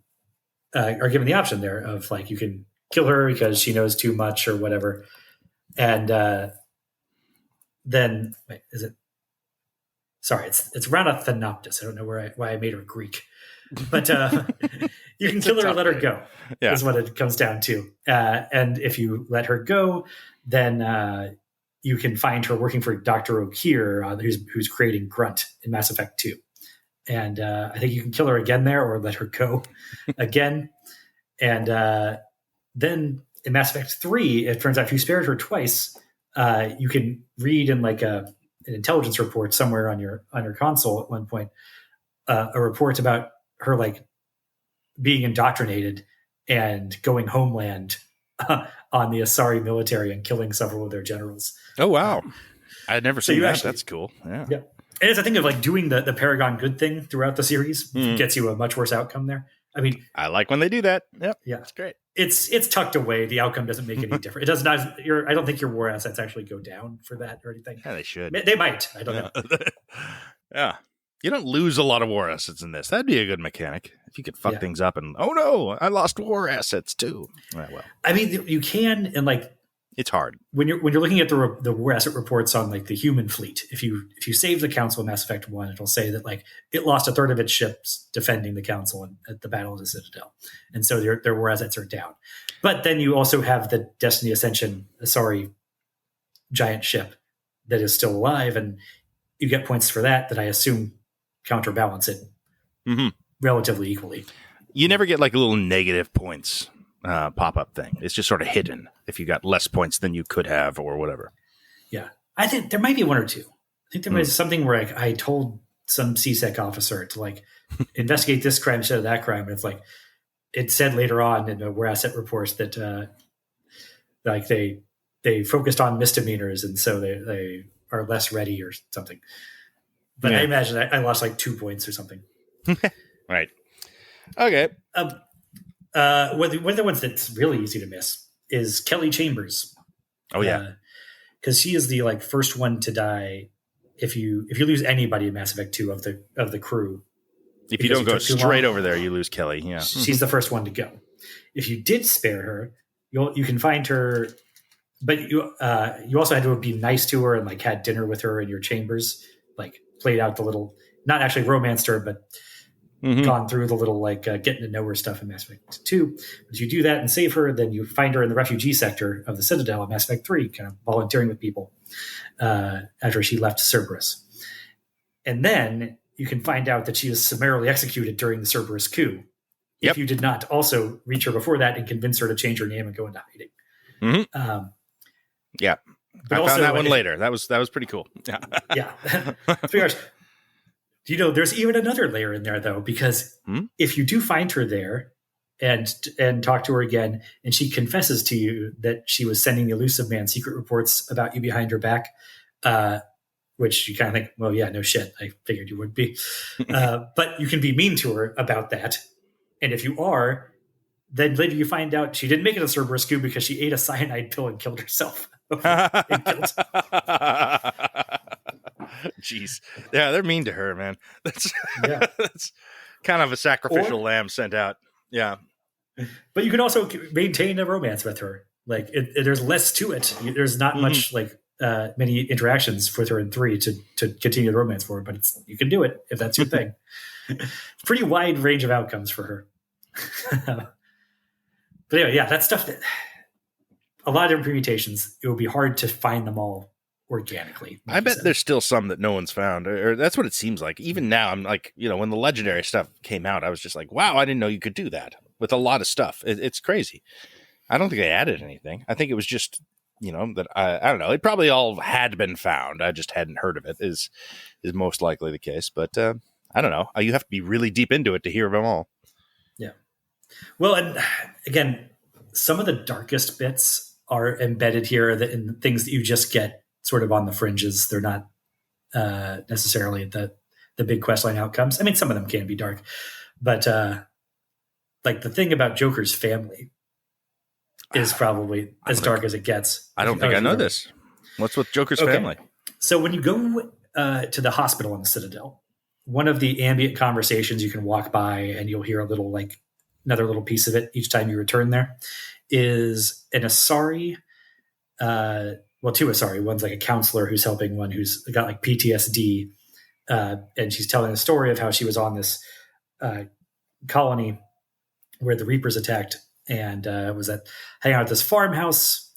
are given the option there of like you can kill her because she knows too much or whatever, and then wait, is it? Sorry, it's Rana Thanoptis. I don't know why I made her Greek, but you can kill her or let her go. Yeah. Is what it comes down to. And if you let her go, then you can find her working for Dr. O'Keir, who's creating Grunt in Mass Effect 2. And I think you can kill her again there or let her go again. And then in Mass Effect 3, it turns out if you spared her twice, you can read in like an intelligence report somewhere on your console at one point, a report about her like being indoctrinated and going homeland on the Asari military and killing several of their generals. Oh, wow. I had never seen that. That's cool. Yeah. And it's a thing of like doing the Paragon good thing throughout the series gets you a much worse outcome there. I mean, I like when they do that. Yep. Yeah. That's great. It's tucked away. The outcome doesn't make any difference. It does not. I don't think your war assets actually go down for that or anything. Yeah, they should. They might. I don't know. Yeah. You don't lose a lot of war assets in this. That'd be a good mechanic. If you could fuck things up and, oh no, I lost war assets too. Well, I mean, you can, and like, it's hard when you're looking at the war asset reports on like the human fleet. If you save the Council in Mass Effect 1, it'll say that like it lost a third of its ships defending the Council at the Battle of the Citadel, and so their war assets are down. But then you also have the Destiny Ascension Asari giant ship that is still alive, and you get points for that I assume counterbalance it relatively equally. You never get like a little negative points pop-up thing. It's just sort of hidden if you got less points than you could have or whatever. Yeah. I think there might be one or two. think there was something where I told some CSEC officer to like investigate this crime instead of that crime. And it's like, it said later on in the Ware Asset reports that like they focused on misdemeanors, and so they are less ready or something. But I imagine I lost like 2 points or something. Right. Okay. One of the ones that's really easy to miss is Kelly Chambers. Oh yeah, because she is the like first one to die if you lose anybody in Mass Effect 2 of the crew. If you don't go straight over there, you lose Kelly. Yeah, she's the first one to go. If you did spare her, you can find her, but you also had to be nice to her and like had dinner with her in your chambers, like played out the little, not actually romanced her, but gone through the little like getting to know her stuff in Mass Effect 2. But if you do that and save her, then you find her in the refugee sector of the Citadel of Mass Effect 3, kind of volunteering with people after she left Cerberus. And then you can find out that she was summarily executed during the Cerberus coup. If you did not also reach her before that and convince her to change her name and go into hiding. Yeah. I found that one later. That was pretty cool. Yeah. There's even another layer in there though, because if you do find her there and talk to her again, and she confesses to you that she was sending the Elusive Man secret reports about you behind her back, which you kind of think, well, yeah, no shit. I figured you would be. But you can be mean to her about that. And if you are, then later you find out she didn't make it a Cerberus coup because she ate a cyanide pill and killed herself. Jeez. Yeah, they're mean to her, man. That's kind of a sacrificial lamb sent out. Yeah. But you can also maintain a romance with her. Like there's less to it. There's not much like many interactions with her in 3 to continue the romance for her, but you can do it if that's your thing. Pretty wide range of outcomes for her. But anyway, yeah, that's stuff that a lot of different permutations. It would be hard to find them all organically. I bet there's still some that no one's found, or that's what it seems like. Even now, I'm like, when the legendary stuff came out, I was just like, wow, I didn't know you could do that with a lot of stuff. It's crazy. I don't think they added anything. I think it was just, that I don't know. It probably all had been found. I just hadn't heard of it. Is most likely the case. But I don't know. You have to be really deep into it to hear of them all. Yeah. Well, and again, some of the darkest bits are embedded here in things that you just get sort of on the fringes. They're not necessarily the big questline outcomes. I mean, some of them can be dark, but like the thing about Joker's family is probably as dark as it gets. I don't think I know this. What's with Joker's family? So when you go to the hospital in the Citadel, one of the ambient conversations you can walk by and you'll hear another little piece of it each time you return there is an Asari. Two Asari. One's like a counselor who's helping one who's got like PTSD. And she's telling a story of how she was on this colony where the Reapers attacked and was hanging out at this farmhouse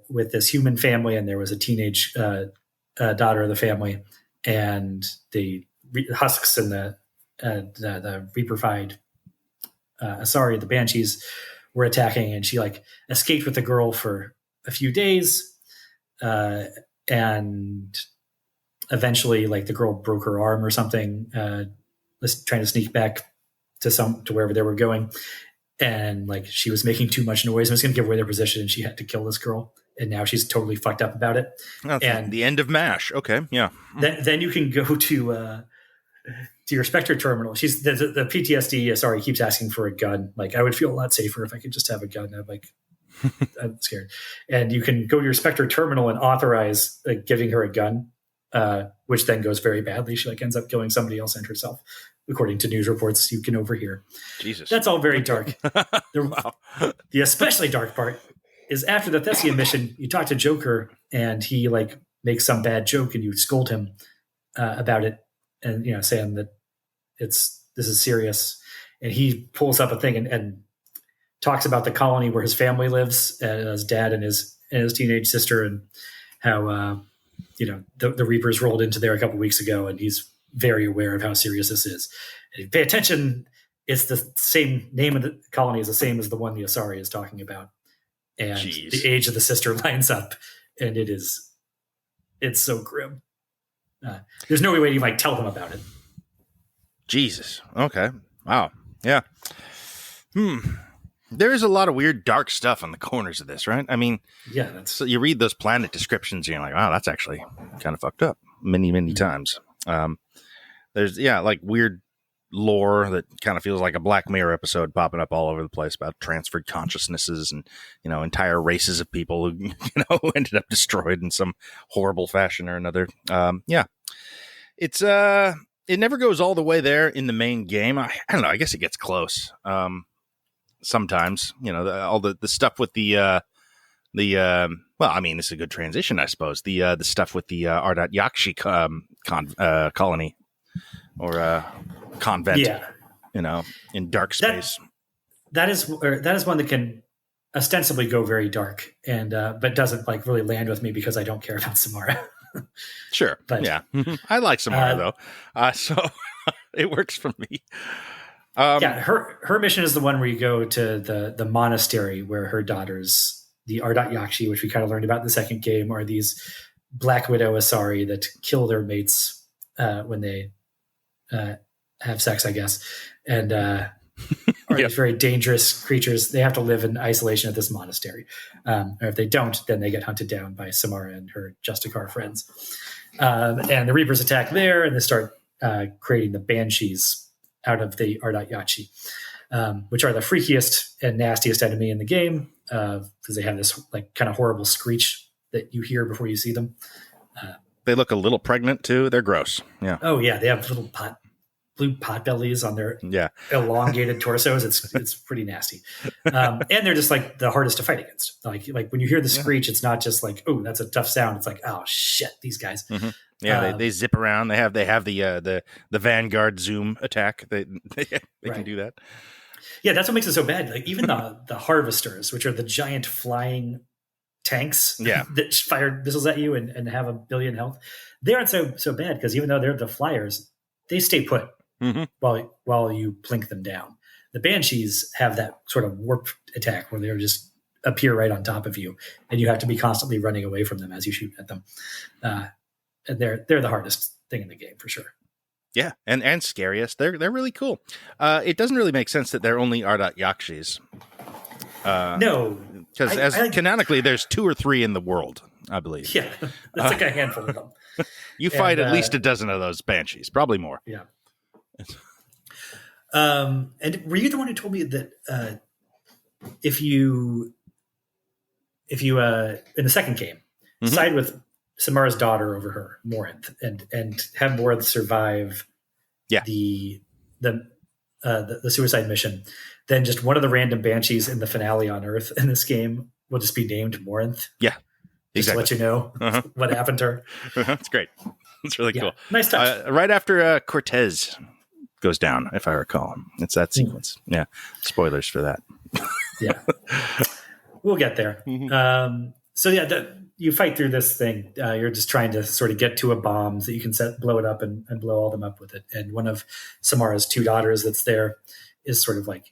with this human family. And there was a teenage daughter of the family, and the husks and the Reaper-fied Asari, the Banshees, were attacking, and she like escaped with the girl for a few days, and eventually, like the girl broke her arm or something, trying to sneak back to wherever they were going, and like she was making too much noise and was going to give away their position, and she had to kill this girl, and now she's totally fucked up about it. That's and the end of MASH. Okay, yeah. Then you can go to your Spectre terminal. She's the PTSD. Sorry, keeps asking for a gun. Like, I would feel a lot safer if I could just have a gun. I'm scared. And you can go to your Spectre terminal and authorize giving her a gun, which then goes very badly. She ends up killing somebody else and herself, according to news reports you can overhear. Jesus, that's all very dark. Wow. The especially dark part is after the Thessian mission. You talk to Joker, and he makes some bad joke, and you scold him about it. And, saying that this is serious. And he pulls up a thing and talks about the colony where his family lives, his dad and his teenage sister, and how, the Reapers rolled into there a couple weeks ago, and he's very aware of how serious this is. And pay attention. It's the same name of the colony is the same as the one the Asari is talking about. And the age of the sister lines up, and it's so grim. There's no way you like tell them about it. Jesus. Okay. Wow. Yeah. There is a lot of weird, dark stuff on the corners of this, right? I mean, yeah. So you read those planet descriptions, and you're like, wow, that's actually kind of fucked up many times. There's, like weird lore that kind of feels like a Black Mirror episode popping up all over the place about transferred consciousnesses and, entire races of people who, who ended up destroyed in some horrible fashion or another. It's, it never goes all the way there in the main game. I don't know. I guess it gets close. Sometimes, all the stuff with well, I mean, this is a good transition, I suppose. The stuff with the Ardat Yakshi colony or convent, in dark space. That is one that can ostensibly go very dark and but doesn't like really land with me because I don't care about Samara. Sure, but yeah, I like Samara though, so it works for me. Her mission is the one where you go to the monastery where her daughters, the Ardat Yakshi, which we kind of learned about in the second game, are these Black Widow Asari that kill their mates when they have sex, I guess, and are these very dangerous creatures. They have to live in isolation at this monastery, or if they don't, then they get hunted down by Samara and her Justicar friends. And the Reapers attack there, and they start creating the Banshees out of the Ardat Yakshi, which are the freakiest and nastiest enemy in the game because they have this like kind of horrible screech that you hear before you see them. They look a little pregnant too. They're gross. Yeah. Oh yeah, they have little blue pot bellies on their elongated torsos. It's pretty nasty, and they're just like the hardest to fight against. Like when you hear the screech, it's not just like, oh, that's a tough sound. It's like, oh shit, these guys. Mm-hmm. Yeah, they zip around. They have the Vanguard zoom attack. They can do that. Yeah, that's what makes it so bad. Like even the harvesters, which are the giant flying tanks that fire missiles at you and have a billion health, they aren't so bad because even though they're the flyers, they stay put while you blink them down. The Banshees have that sort of warp attack where they just appear right on top of you, and you have to be constantly running away from them as you shoot at them. And they're the hardest thing in the game for sure. Yeah, and scariest. They're really cool. It doesn't really make sense that they're only Ardat Yakshis. No, because canonically, there's 2 or 3 in the world, I believe. Yeah, that's like a handful of them. You fight at least a dozen of those Banshees, probably more. Yeah. And were you the one who told me that if you in the second game side with Samara's daughter over her, Morinth, and have Morinth survive the suicide mission, then just one of the random Banshees in the finale on Earth in this game will just be named Morinth. Yeah, just to let you know what happened to her. It's great. It's really cool. Nice touch. Right after Cortez goes down, if I recall. It's that sequence. Yeah. Spoilers for that. Yeah. We'll get there. So you fight through this thing. You're just trying to sort of get to a bomb that you can blow it up and blow all them up with it. And one of Samara's 2 daughters that's there is sort of like,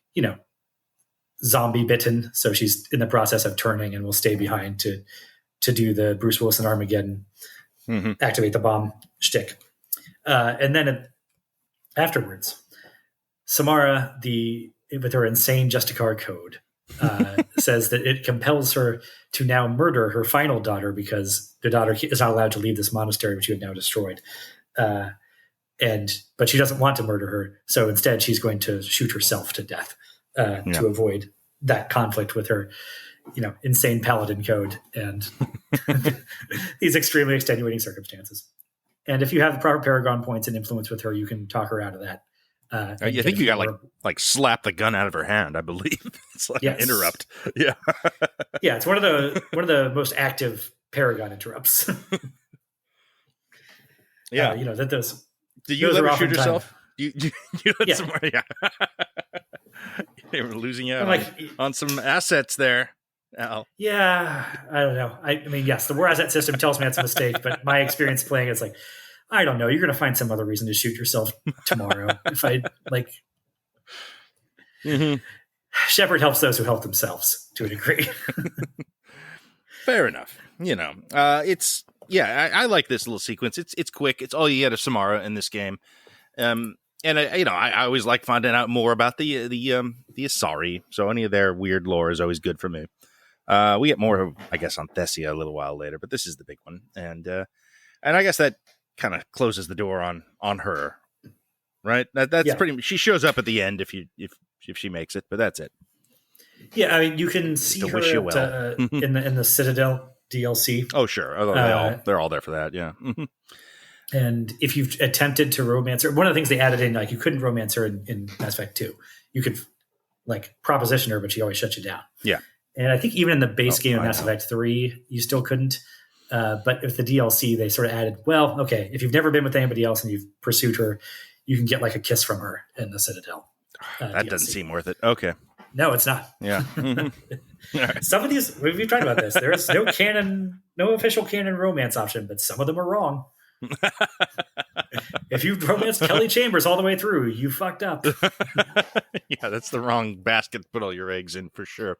zombie bitten. So she's in the process of turning and will stay behind to do the Bruce Willis Armageddon, activate the bomb shtick. And then afterwards, Samara, with her insane Justicar code, says that it compels her to now murder her final daughter because the daughter is not allowed to leave this monastery, which you have now destroyed. But she doesn't want to murder her. So instead she's going to shoot herself to death to avoid that conflict with her, insane paladin code and these extremely extenuating circumstances. And if you have the proper Paragon points and influence with her, you can talk her out of that. I think you got like slap the gun out of her hand, I believe. It's like an interrupt. Yeah. Yeah, it's one of the most active Paragon interrupts. Yeah. That those. Did you let her shoot yourself? You let somewhere, They were losing out on some assets there, Al. Yeah, I don't know. I mean, yes, the war asset system tells me that's a mistake, but my experience playing it's like, I don't know. You're going to find some other reason to shoot yourself tomorrow. If I Shepard helps those who help themselves to a degree. Fair enough. It's yeah, I like this little sequence. It's quick. It's all you get of Samara in this game. And I always like finding out more about the Asari. So any of their weird lore is always good for me. We get more, I guess, on Thessia a little while later, but this is the big one, and I guess that kind of closes the door on her, right? That's pretty. She shows up at the end if she makes it, but that's it. Yeah, I mean, you can see her in the Citadel DLC. Oh, sure. They're all there for that. Yeah. And if you've attempted to romance her, one of the things they added in, like, you couldn't romance her in Mass Effect 2. You could like proposition her, but she always shut you down. Yeah. And I think even in the base game of Mass Effect 3, you still couldn't. But with the DLC, they sort of added, well, okay, if you've never been with anybody else and you've pursued her, you can get like a kiss from her in the Citadel. That DLC. doesn't seem worth it. Okay. No, it's not. Yeah. Right. Some of these, we've talked about this. There is no official canon romance option, but some of them are wrong. If you romanced Kelly Chambers all the way through, you fucked up. Yeah, that's the wrong basket to put all your eggs in for sure.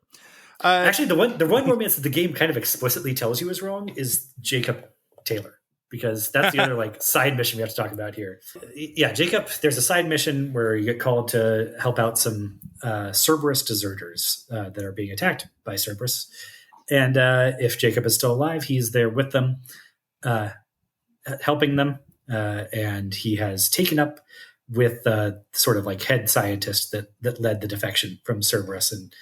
Actually, the one romance that the game kind of explicitly tells you is wrong is Jacob Taylor, because that's the other like side mission we have to talk about here. Yeah, Jacob, there's a side mission where you get called to help out some Cerberus deserters that are being attacked by Cerberus. And if Jacob is still alive, he's there with them, helping them. And he has taken up with sort of like head scientist that led the defection from Cerberus. And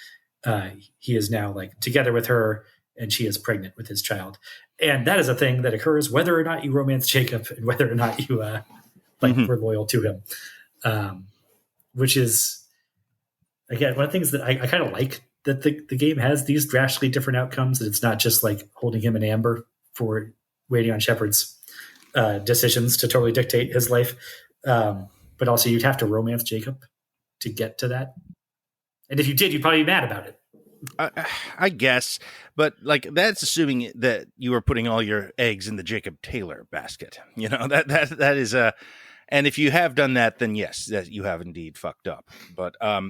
he is now like together with her, and she is pregnant with his child. And that is a thing that occurs whether or not you romance Jacob and whether or not you were loyal to him. Which is, again, one of the things that I kind of like, that the game has these drastically different outcomes, that it's not just like holding him in amber for waiting on Shepard's decisions to totally dictate his life. But also you'd have to romance Jacob to get to that. And if you did, you'd probably be mad about it. I guess, but like that's assuming that you were putting all your eggs in the Jacob Taylor basket. You know, that is and if you have done that, then yes, that you have indeed fucked up. But I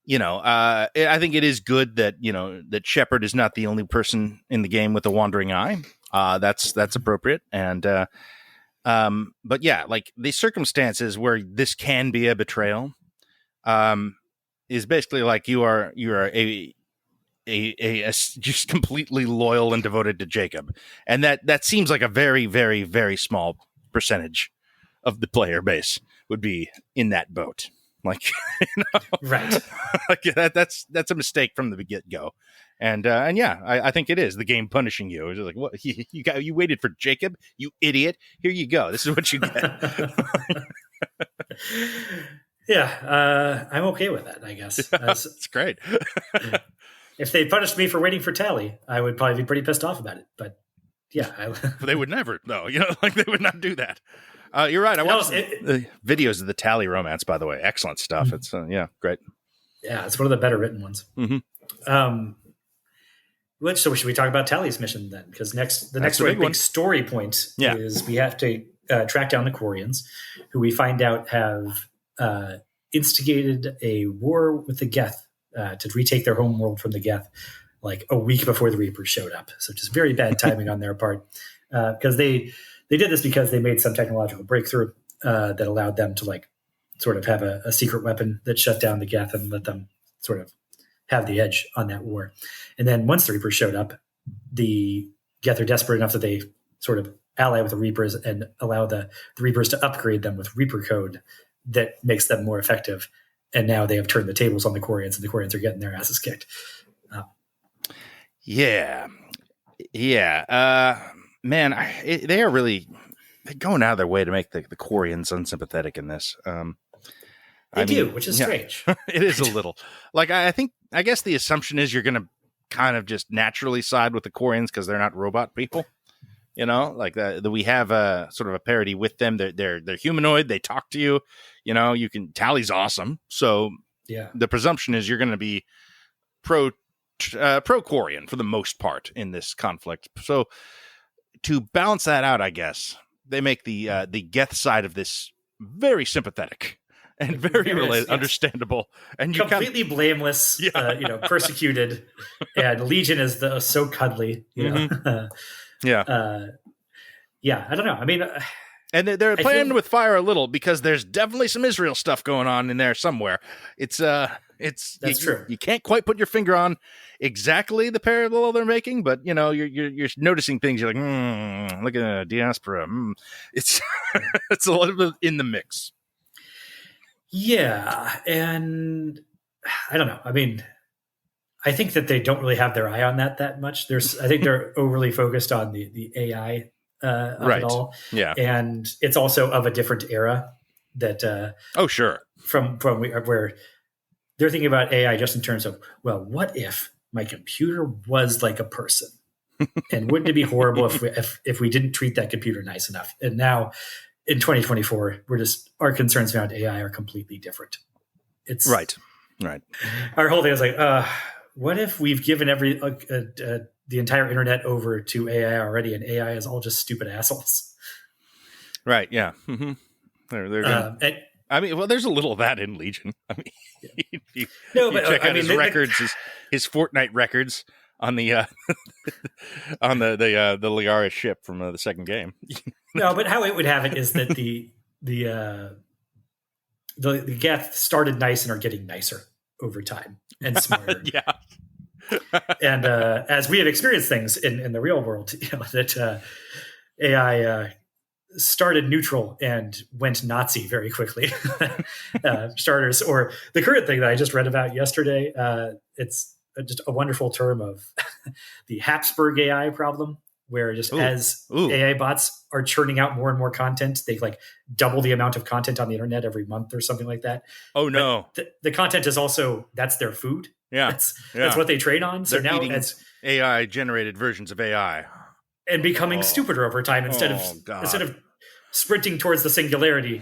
think it is good that that Shepard is not the only person in the game with a wandering eye. That's appropriate, and but yeah, like the circumstances where this can be a betrayal. Is basically like you are a just completely loyal and devoted to Jacob, and that seems like a very, very, very small percentage of the player base would be in that boat. Like, right? Like that's a mistake from the get go, and yeah, I think it is the game punishing you. It's like, what you waited for Jacob, you idiot! Here you go. This is what you get. Yeah, I'm okay with that, I guess. It's great. If they punished me for waiting for Tally, I would probably be pretty pissed off about it. But yeah. They would never, though. Like they would not do that. You're right. I watched videos of the Tally romance, by the way. Excellent stuff. Mm-hmm. It's, great. Yeah, it's one of the better written ones. Mm-hmm. So should we talk about Tally's mission then? Because the next big story point is we have to track down the Quarians, who we find out have instigated a war with the Geth to retake their home world from the Geth like a week before the Reapers showed up. So just very bad timing on their part, because they did this because they made some technological breakthrough that allowed them to like sort of have a secret weapon that shut down the Geth and let them sort of have the edge on that war. And then once the Reapers showed up, the Geth are desperate enough that they sort of ally with the Reapers and allow the Reapers to upgrade them with Reaper code that makes them more effective. And now they have turned the tables on the Quarians, and the Quarians are getting their asses kicked. Man, they are really going out of their way to make the Quarians unsympathetic in this. They do, which is strange. It is a little. Like, I guess the assumption is you're going to kind of just naturally side with the Quarians because they're not robot people. Like we have a sort of a parity with them. They're humanoid. They talk to you. You can Tally's awesome. So yeah, the presumption is you're going to be pro Quarian for the most part in this conflict. So to balance that out, I guess they make the Geth side of this very sympathetic and very related, understandable, and you completely blameless. Persecuted, and Legion is so cuddly. Yeah. yeah, I don't know. I mean, And they're I playing feel with fire a little because there's definitely some Israel stuff going on in there somewhere. It's that's true. You can't quite put your finger on exactly the parallel they're making, but you know you're noticing things. You're like, look at the diaspora. It's it's a little bit in the mix. Yeah, and I don't know. I mean, I think that they don't really have their eye on that much. I think they're overly focused on the AI of Right. it all. Yeah. And it's also of a different era that Oh, sure. from where they're thinking about AI just in terms of, well, what if my computer was like a person? And wouldn't it be horrible if we didn't treat that computer nice enough? And now in 2024, our concerns around AI are completely different. It's right. Our whole thing is like, what if we've given the entire internet over to AI already, and AI is all just stupid assholes? Right. Yeah. Mm-hmm. They're gonna, I mean, well, there's a little of that in Legion. I mean, you check out his records, his Fortnite records on the on the Liara ship from the second game. No, but how it would have it is that the Geth started nice and are getting nicer over time and smarter. Yeah. And as we have experienced things in the real world, that AI started neutral and went Nazi very quickly. Starters, or the current thing that I just read about yesterday, it's just a wonderful term of the Habsburg AI problem, where just as AI bots are churning out more and more content, they like double the amount of content on the internet every month or something like that. Oh no. The content is also, that's their food. Yeah. That's what they trade on. So they're now it's AI generated versions of AI and becoming stupider over time instead of sprinting towards the singularity,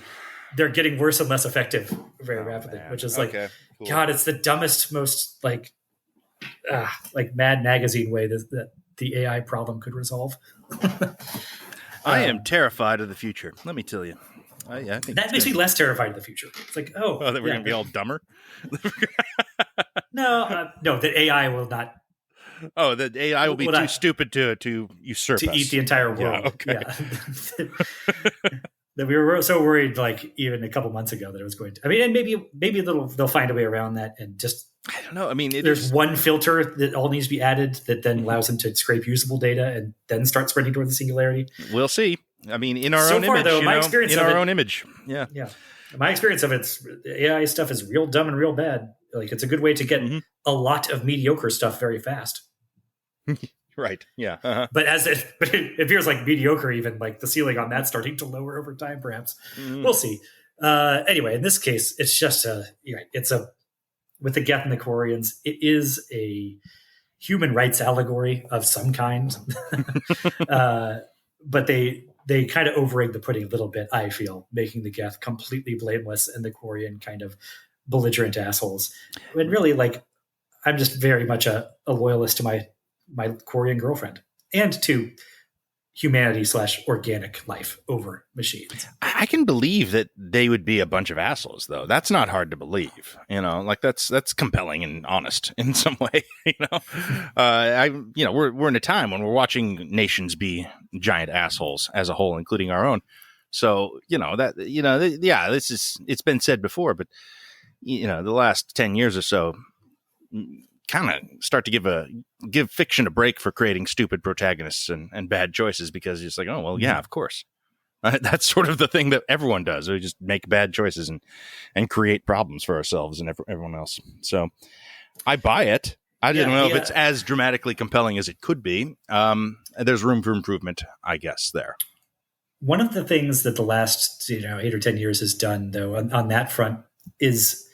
they're getting worse and less effective very rapidly, which is like, cool. God, it's the dumbest, most like Mad Magazine way that the AI problem could resolve. I am terrified of the future. Let me tell you. I think that makes me less terrified of the future. It's like, that we're going to be all dumber. No, that AI will not. Oh, the AI will be too stupid to usurp to us. Eat the entire world. Yeah, okay. That we were so worried, like even a couple months ago, that it was going to. I mean, and maybe they'll find a way around that, and just I don't know. I mean, there's one filter that all needs to be added that then allows them to scrape usable data and then start spreading toward the singularity. We'll see. I mean, in our own image, though, my experience in our own image. Yeah. My experience of it's AI stuff is real dumb and real bad. Like it's a good way to get a lot of mediocre stuff very fast. Right. Yeah. Uh-huh. But it appears like mediocre, even like the ceiling on that starting to lower over time, perhaps. We'll see. Anyway, in this case, it's just with the Geth and the Quarians, it is a human rights allegory of some kind. But they kind of over-egg the pudding a little bit, I feel, making the Geth completely blameless and the Quarian kind of belligerent assholes. And really, like, I'm just very much a loyalist to my Quarian girlfriend and to humanity/organic life over machines. I can believe that they would be a bunch of assholes, though. That's not hard to believe. Like that's compelling and honest in some way. We're in a time when we're watching nations be giant assholes as a whole, including our own. So it's been said before, but the last 10 years or so kind of start to give fiction a break for creating stupid protagonists and bad choices, because it's like, oh, well, yeah, of course. That's sort of the thing that everyone does. We just make bad choices and create problems for ourselves and everyone else. So I buy it. I don't know if it's as dramatically compelling as it could be. There's room for improvement, I guess, there. One of the things that the last 8 or 10 years has done, though, on that front, is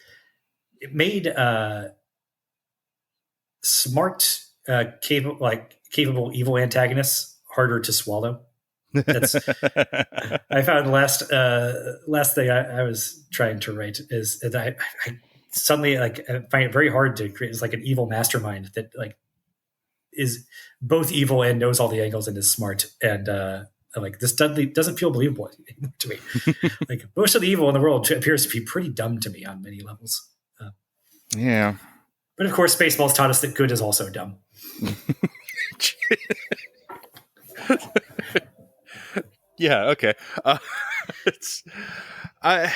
it made smart, capable evil antagonists harder to swallow. That's I found last thing I was trying to write is that I suddenly I find it very hard to create. It's like an evil mastermind that like is both evil and knows all the angles and is smart. And like this doesn't feel believable to me. Like most of the evil in the world appears to be pretty dumb to me on many levels. Yeah. But of course, Spaceballs taught us that good is also dumb. Yeah. Okay. It's. I.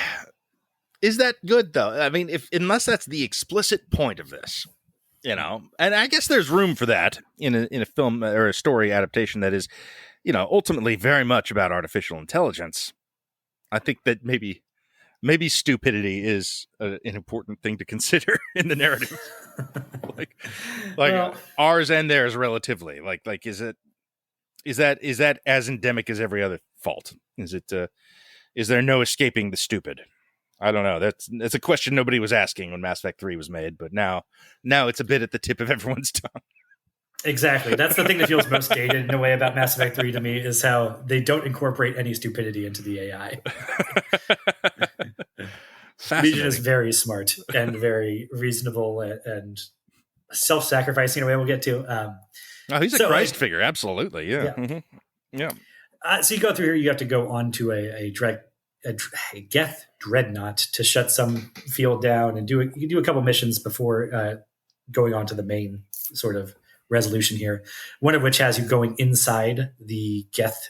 Is that good though? I mean, unless that's the explicit point of this, and I guess there's room for that in a film or a story adaptation that is, ultimately very much about artificial intelligence. I think that maybe stupidity is an important thing to consider in the narrative. like Well, ours and theirs relatively. Like is that as endemic as every other fault? Is there no escaping the stupid? I don't know. That's a question nobody was asking when Mass Effect 3 was made, but now it's a bit at the tip of everyone's tongue. exactly. That's the thing that feels most dated in a way about Mass Effect 3 to me, is how they don't incorporate any stupidity into the AI. Legion is very smart and very reasonable and self-sacrificing in a way we'll get to. He's a Christ figure. Absolutely. Yeah. Yeah. Mm-hmm. Yeah. So you go through here, you have to go onto a Geth dreadnought to shut some field down, and you can do a couple missions before going on to the main sort of resolution here. One of which has you going inside the Geth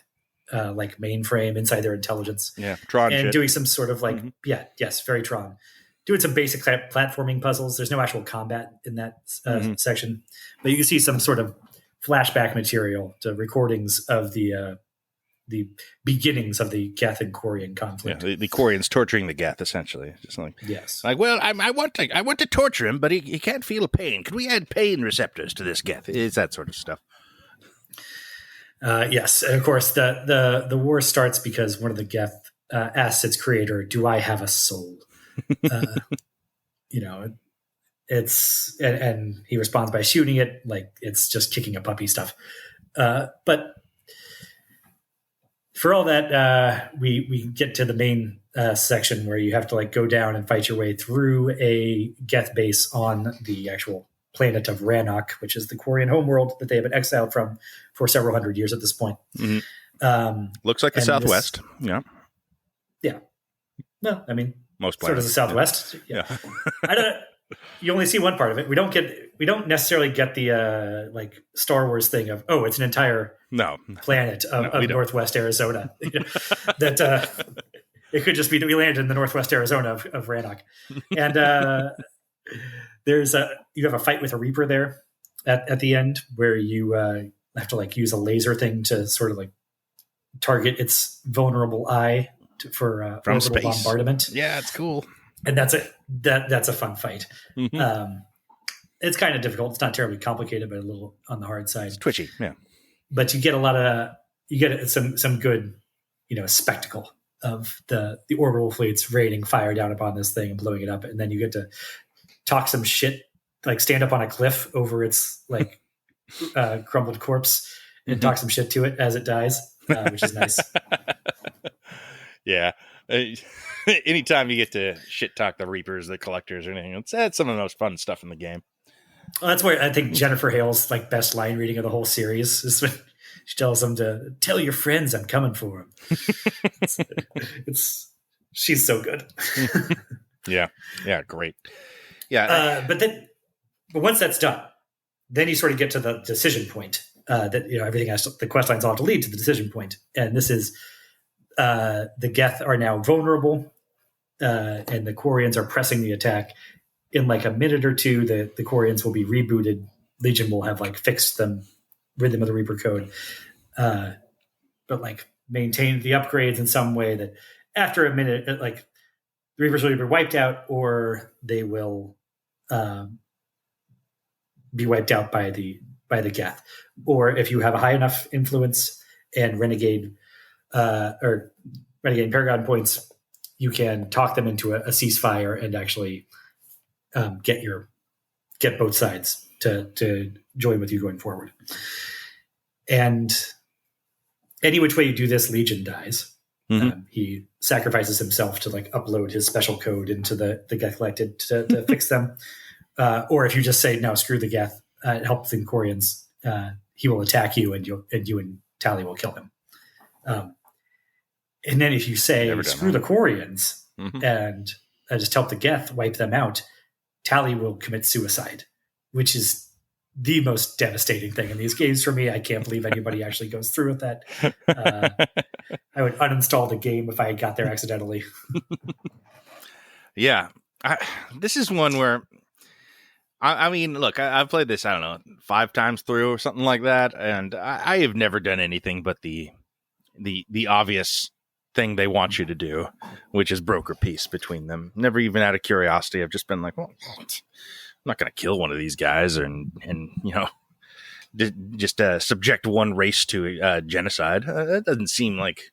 like mainframe, inside their intelligence, Tron and shit. doing some sort of like very Tron, doing some basic platforming puzzles. There's no actual combat in that section, but you can see some sort of flashback material to recordings of the beginnings of the Geth and Quarian conflict. Yeah, the Quarians torturing the Geth, essentially. Just well, I want to torture him, but he can't feel pain. Could we add pain receptors to this Geth? It's that sort of stuff. Yes, and of course the war starts because one of the Geth asks its creator, "Do I have a soul?" It's and he responds by shooting it, like it's just kicking a puppy stuff. But for all that, we get to the main section where you have to like go down and fight your way through a Geth base on the actual planet of Rannoch, which is the Quarian homeworld that they have been exiled from for several hundred years at this point. Mm-hmm. Looks like the Southwest. Yeah. Well, I mean, most so does the Southwest. Yeah. You only see one part of it. We don't necessarily get the like Star Wars thing of, oh, it's an entire planet of Northwest Arizona. That it could just be that we landed in the Northwest Arizona of Rannoch. And you have a fight with a Reaper there at the end where you have to like use a laser thing to sort of like target its vulnerable eye for from orbital space bombardment. Yeah, it's cool. And that's a fun fight. Mm-hmm. It's kind of difficult. It's not terribly complicated, but a little on the hard side. It's twitchy, yeah. But you get some good, spectacle of the orbital fleets raining fire down upon this thing and blowing it up, and then you get to talk some shit, like stand up on a cliff over its like crumbled corpse and talk some shit to it as it dies, which is nice. Yeah. Anytime you get to shit talk the Reapers, the Collectors, or anything, that's some of the most fun stuff in the game. Well, that's where I think Jennifer Hale's like best line reading of the whole series is when she tells them to tell your friends I'm coming for them. She's so good. Yeah, great. Yeah, but once that's done, then you sort of get to the decision point. That everything has the quest lines all have to lead to the decision point, and this is the Geth are now vulnerable, and the Quarians are pressing the attack. In like a minute or two, the Quarians will be rebooted. Legion will have like fixed them, rid them of the Reaper code, but like maintained the upgrades in some way that after a minute, like the Reapers will either be wiped out or they will be wiped out by the Geth. Or if you have a high enough influence and Renegade or Renegade and Paragon points, you can talk them into a ceasefire and actually get both sides to join with you going forward. And any which way you do this, Legion dies. Mm-hmm. He sacrifices himself to like upload his special code into the Geth Collected to fix them. Or if you just say, no, screw the Geth, help the Quarians, he will attack you and you and Tali will kill him. And then if you say, screw the Quarians, mm-hmm. and just help the Geth wipe them out, Tali will commit suicide, which is the most devastating thing in these games for me. I can't believe anybody actually goes through with that. I would uninstall the game if I got there accidentally. Yeah. This is one where, I mean, look, I've played this, I don't know, 5 times through or something like that, and I have never done anything but the obvious thing they want you to do, which is broker peace between them. Never even out of curiosity. I've just been like, well, I'm not going to kill one of these guys and just subject one race to genocide. That doesn't seem like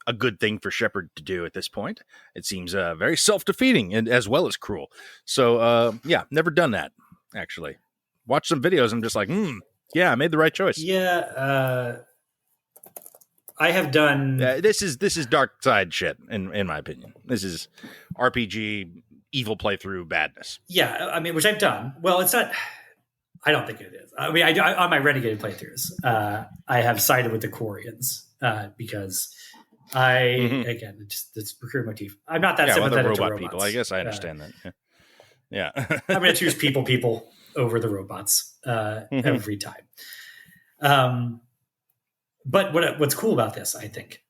a good thing for Shepard to do at this point. It seems very self-defeating and as well as cruel. So, never done that, actually. Watch some videos. I'm just like, yeah, I made the right choice. Yeah, I have done. This is dark side shit, in my opinion. This is RPG evil playthrough badness. Yeah, I mean, which I've done. Well, it's not. I don't think it is. I mean, I on my Renegade playthroughs, I have sided with the Quarians because again, it's recruit motif. I'm not that sympathetic to robots. People. I guess I understand that. Yeah. I'm going to choose people over the robots every time. But what's cool about this, I think,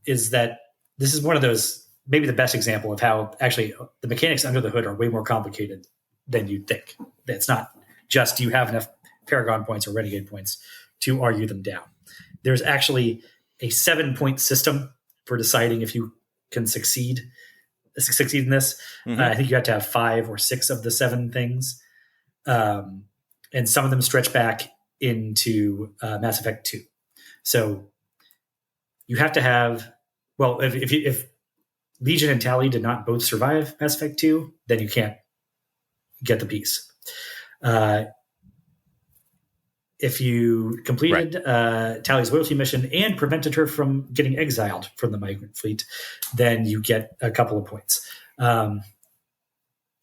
is that this is one of those, maybe the best example of how actually the mechanics under the hood are way more complicated than you'd think. It's not just do you have enough Paragon points or Renegade points to argue them down. There's actually a 7-point system for deciding if you can succeed in this. I think you have to have 5 or 6 of the 7 things. And some of them stretch back into Mass Effect 2. So you have to have, well, if Legion and Tally did not both survive Mass Effect 2, then you can't get the piece. If you completed Tally's loyalty mission and prevented her from getting exiled from the migrant fleet, then you get a couple of points.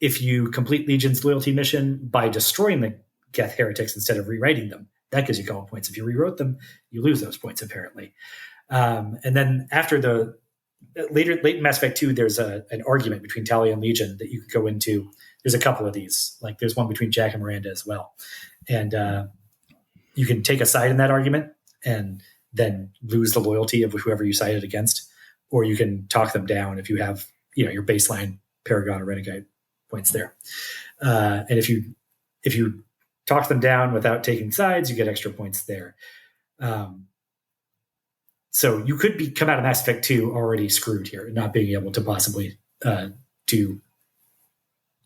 If you complete Legion's loyalty mission by destroying the Geth heretics instead of rewriting them, that gives you a couple of points. If you rewrote them, you lose those points, apparently. And then after late in Mass Effect 2, there's an argument between Tally and Legion that you could go into. There's a couple of these. Like there's one between Jack and Miranda as well. And you can take a side in that argument and then lose the loyalty of whoever you sided against, or you can talk them down if you have, your baseline Paragon or Renegade points there. And if you talk them down without taking sides, you get extra points there. So you could come out of Mass Effect 2 already screwed here, not being able to possibly do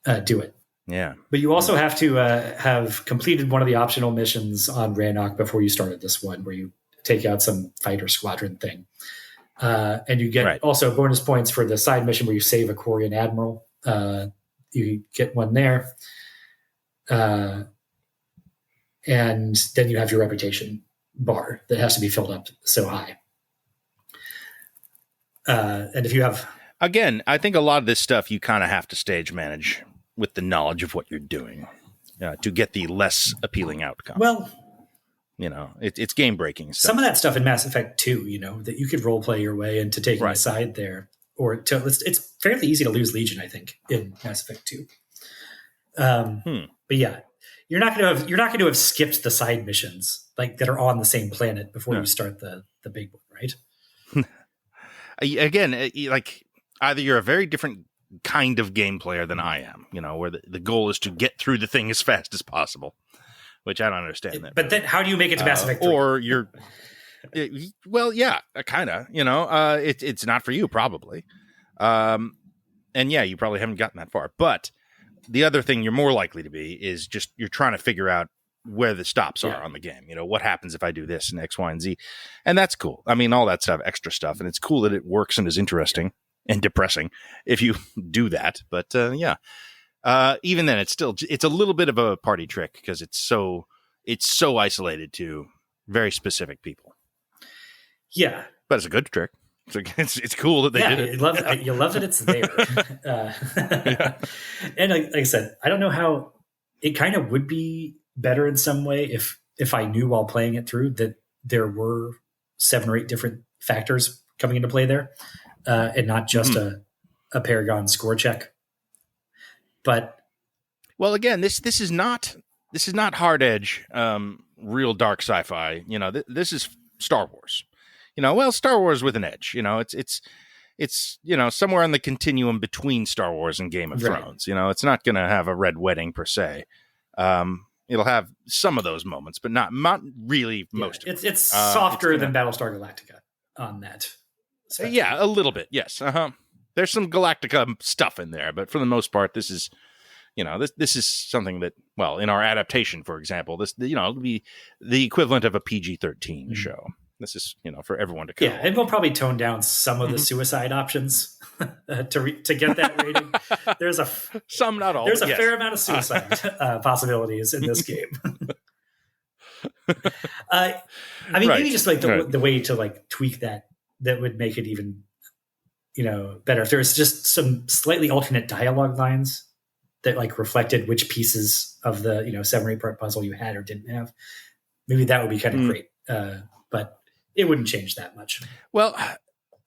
it. Yeah. But you also have to have completed one of the optional missions on Rannoch before you started this one, where you take out some fighter squadron thing. And you get also bonus points for the side mission where you save a Quarian admiral. You get one there. And then you have your reputation bar that has to be filled up so high. And if you have... Again, I think a lot of this stuff you kind of have to stage manage with the knowledge of what you're doing to get the less appealing outcome. Well, it's game breaking stuff. Some of that stuff in Mass Effect 2, that you could role play your way into taking a side there, or it's fairly easy to lose Legion, I think, in Mass Effect 2. But yeah, you're not going to have skipped the side missions like that are on the same planet before you start the big one, right? Again, like either you're a very different kind of game player than I am, where the goal is to get through the thing as fast as possible, which I don't understand that. But then how do you make it to Mass Effect 3? Or you're, well, yeah, kind of, it's not for you probably. And yeah, you probably haven't gotten that far, but the other thing you're more likely to be is just, you're trying to figure out where the stops are on the game. What happens if I do this and X, Y, and Z? And that's cool. I mean, all that stuff, extra stuff. And it's cool that it works and is interesting and depressing if you do that. But even then, it's a little bit of a party trick because it's so isolated to very specific people. Yeah. But it's a good trick. It's cool that they did it. You love that it's there. And like I said, I don't know how it kind of would be better in some way if I knew while playing it through that there were 7 or 8 different factors coming into play there, and not just a Paragon score check. But well, again, this is not this is not hard edge, real dark sci-fi. You know, this is Star Wars. You know, well, Star Wars with an edge. You know, it's you know, somewhere on the continuum between Star Wars and Game of Thrones. You know, it's not going to have a red wedding per se. It'll have some of those moments, but not really most. It's softer than Battlestar Galactica on that. Yeah, a little bit. Yes. There's some Galactica stuff in there, but for the most part, this is, you know, this is something that, well, in our adaptation, for example, this, you know, it'll be the equivalent of a PG-13 show. This is, you know, for everyone to come. Yeah, and we'll probably tone down some of the suicide options to get that rating. There's some, not all. There's a fair amount of suicide possibilities in this game. I mean, maybe just like the way to like tweak that would make it even, you know, better. If there's just some slightly alternate dialogue lines that like reflected which pieces of the, you know, 7 or 8 part puzzle you had or didn't have, maybe that would be kind of great. But it wouldn't change that much. Well,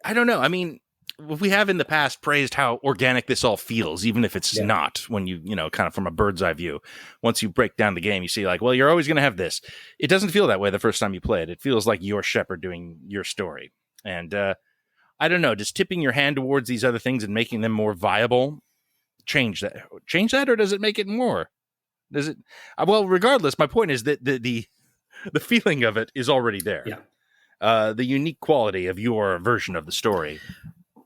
I don't know. I mean, we have in the past praised how organic this all feels, even if it's not, when you know, kind of from a bird's eye view. Once you break down the game, you see like, well, you're always going to have this. It doesn't feel that way the first time you play it. It feels like you're Shepard doing your story. And I don't know, does tipping your hand towards these other things and making them more viable change that, or does it make it more? Does it? Well, regardless, my point is that the feeling of it is already there. Yeah. The unique quality of your version of the story,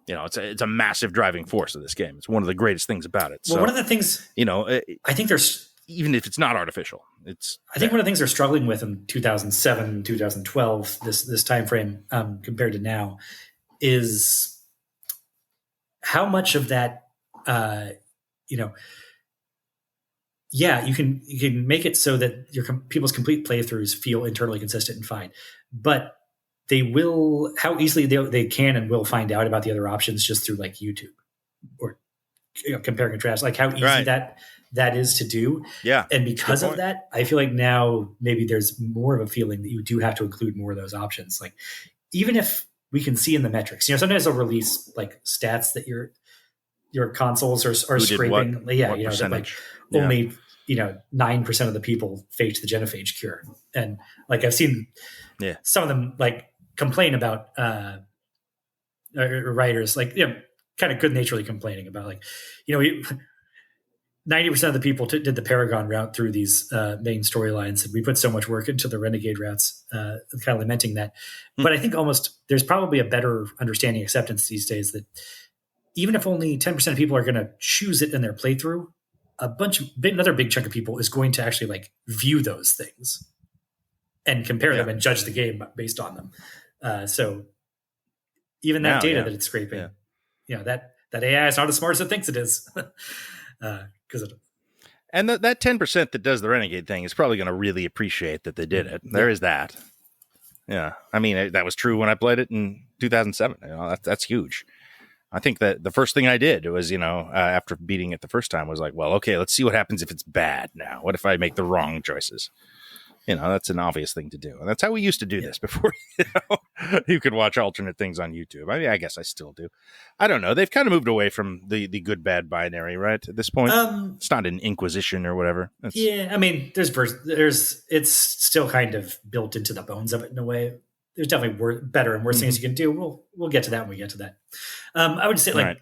you know, it's a massive driving force of this game. It's one of the greatest things about it. Well, one of the things, you know, I think there's, even if it's not artificial, I think one of the things they're struggling with in 2007, 2012, this time frame compared to now, is how much of that, you know, yeah, you can make it so that your people's complete playthroughs feel internally consistent and fine, but they will, how easily they can and will find out about the other options just through like YouTube or, you know, compare and contrast, like how easy that is to do. Yeah. And because of that, I feel like now maybe there's more of a feeling that you do have to include more of those options. Like, even if we can see in the metrics, you know, sometimes they'll release like stats that your consoles are scraping. What you know, percentage? That, like, only, you know, 9% of the people faked the genophage cure. And like, I've seen some of them like complain about writers, like, you know, kind of good naturedly complaining about, like, you know, 90% of the people did the Paragon route through these main storylines, and we put so much work into the Renegade routes, kind of lamenting that. But I think there's probably a better understanding, acceptance these days that even if only 10% of people are going to choose it in their playthrough, another big chunk of people is going to actually like view those things and compare them and judge the game based on them. So even that data that it's scraping, you know, that AI is not as smart as it thinks it is. And that 10% that does the Renegade thing is probably going to really appreciate that they did it. There is that. Yeah. I mean, that was true when I played it in 2007. You know, that's huge. I think that the first thing I did was, you know, after beating it the first time, was like, well, okay, let's see what happens if it's bad now. What if I make the wrong choices? You know, that's an obvious thing to do. And that's how we used to do this before, you know, you could watch alternate things on YouTube. I mean, I guess I still do. I don't know. They've kind of moved away from the good, bad binary, right? At this point, it's not an Inquisition or whatever. I mean, it's still kind of built into the bones of it in a way. There's definitely better and worse things you can do. We'll get to that when we get to that. I would say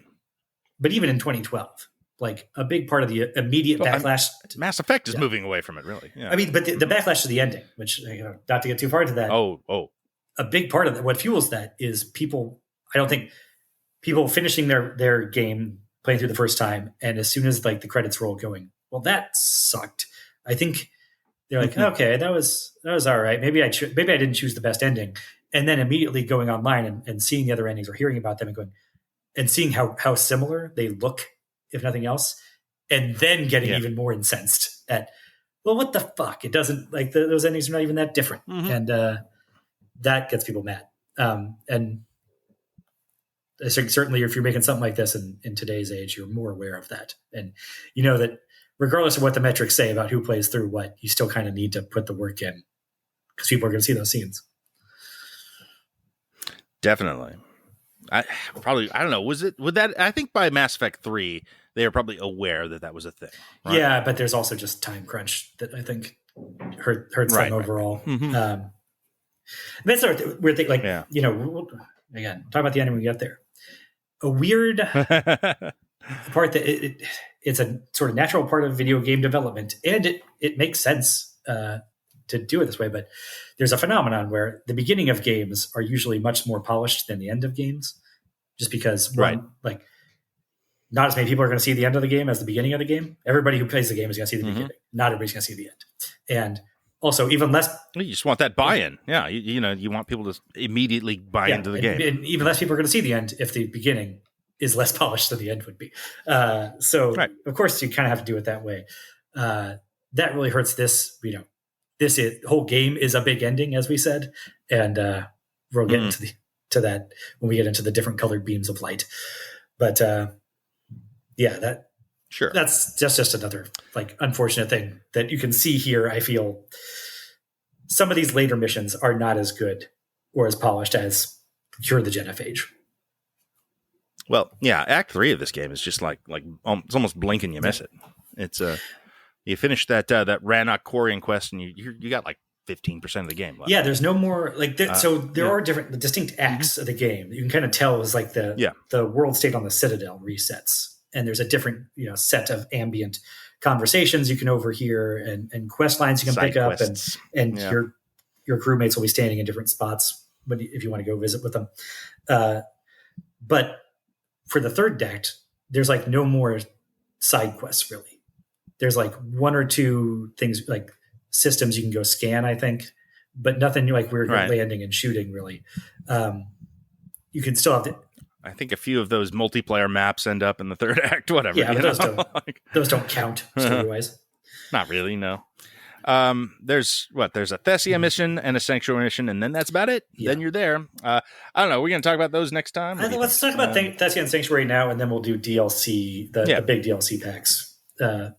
but even in 2012, like a big part of the immediate backlash. Mass Effect is moving away from it, really. Yeah. I mean, but the backlash to the ending, which, you know, not to get too far into that. A big part of that, what fuels that is people. I don't think people finishing their game, playing through the first time, and as soon as like the credits roll, going, well, that sucked. I think they're like, okay, that was all right. Maybe I didn't choose the best ending, and then immediately going online and seeing the other endings or hearing about them and going and seeing how similar they look, if nothing else, and then getting even more incensed at, well, what the fuck? It doesn't, like, those endings are not even that different. And that gets people mad. And I think certainly if you're making something like this in today's age, you're more aware of that. And you know that regardless of what the metrics say about who plays through what, you still kind of need to put the work in because people are going to see those scenes. Definitely. I don't know. I think by Mass Effect 3, they are probably aware that was a thing. Right? Yeah, but there's also just time crunch that I think hurts them overall. Right. Mm-hmm. That's a weird thing. Like, again, talk about the end when we get there. A weird part that it's a sort of natural part of video game development, and it makes sense to do it this way. But there's a phenomenon where the beginning of games are usually much more polished than the end of games, just because like not as many people are going to see the end of the game as the beginning of the game. Everybody who plays the game is going to see the beginning. Not everybody's going to see the end, and also even less. You just want that buy-in. Yeah, you want people to immediately buy into the game. And even less people are going to see the end if the beginning is less polished than the end would be. Of course, you kind of have to do it that way. That really hurts this. This whole game is a big ending, as we said, and we'll get into that when we get into the different colored beams of light. But that's just another like unfortunate thing that you can see here. I feel some of these later missions are not as good or as polished as Cure the Genophage. Well, yeah, Act 3 of this game is just like it's almost blink and you miss it. It's you finish that Rannoch Quarian quest and you got like 15% of the game left. Yeah, there's no more like so there are different distinct acts of the game. You can kind of tell is like the world state on the Citadel resets, and there's a different set of ambient conversations you can overhear and quest lines you can pick up, and your crewmates will be standing in different spots if you want to go visit with them. But for the third act, there's like no more side quests really. There's like one or two things like systems you can go scan, I think, but nothing like weird landing and shooting really. You can still have to. I think a few of those multiplayer maps end up in the third act, whatever. Yeah, but those don't count story-wise. Not really, no. There's a Thessia mission and a Sanctuary mission, and then that's about it. Yeah. Then you're there. I don't know. We're going to talk about those next time. Let's talk about Thessia and Sanctuary now, and then we'll do DLC, the big DLC packs, and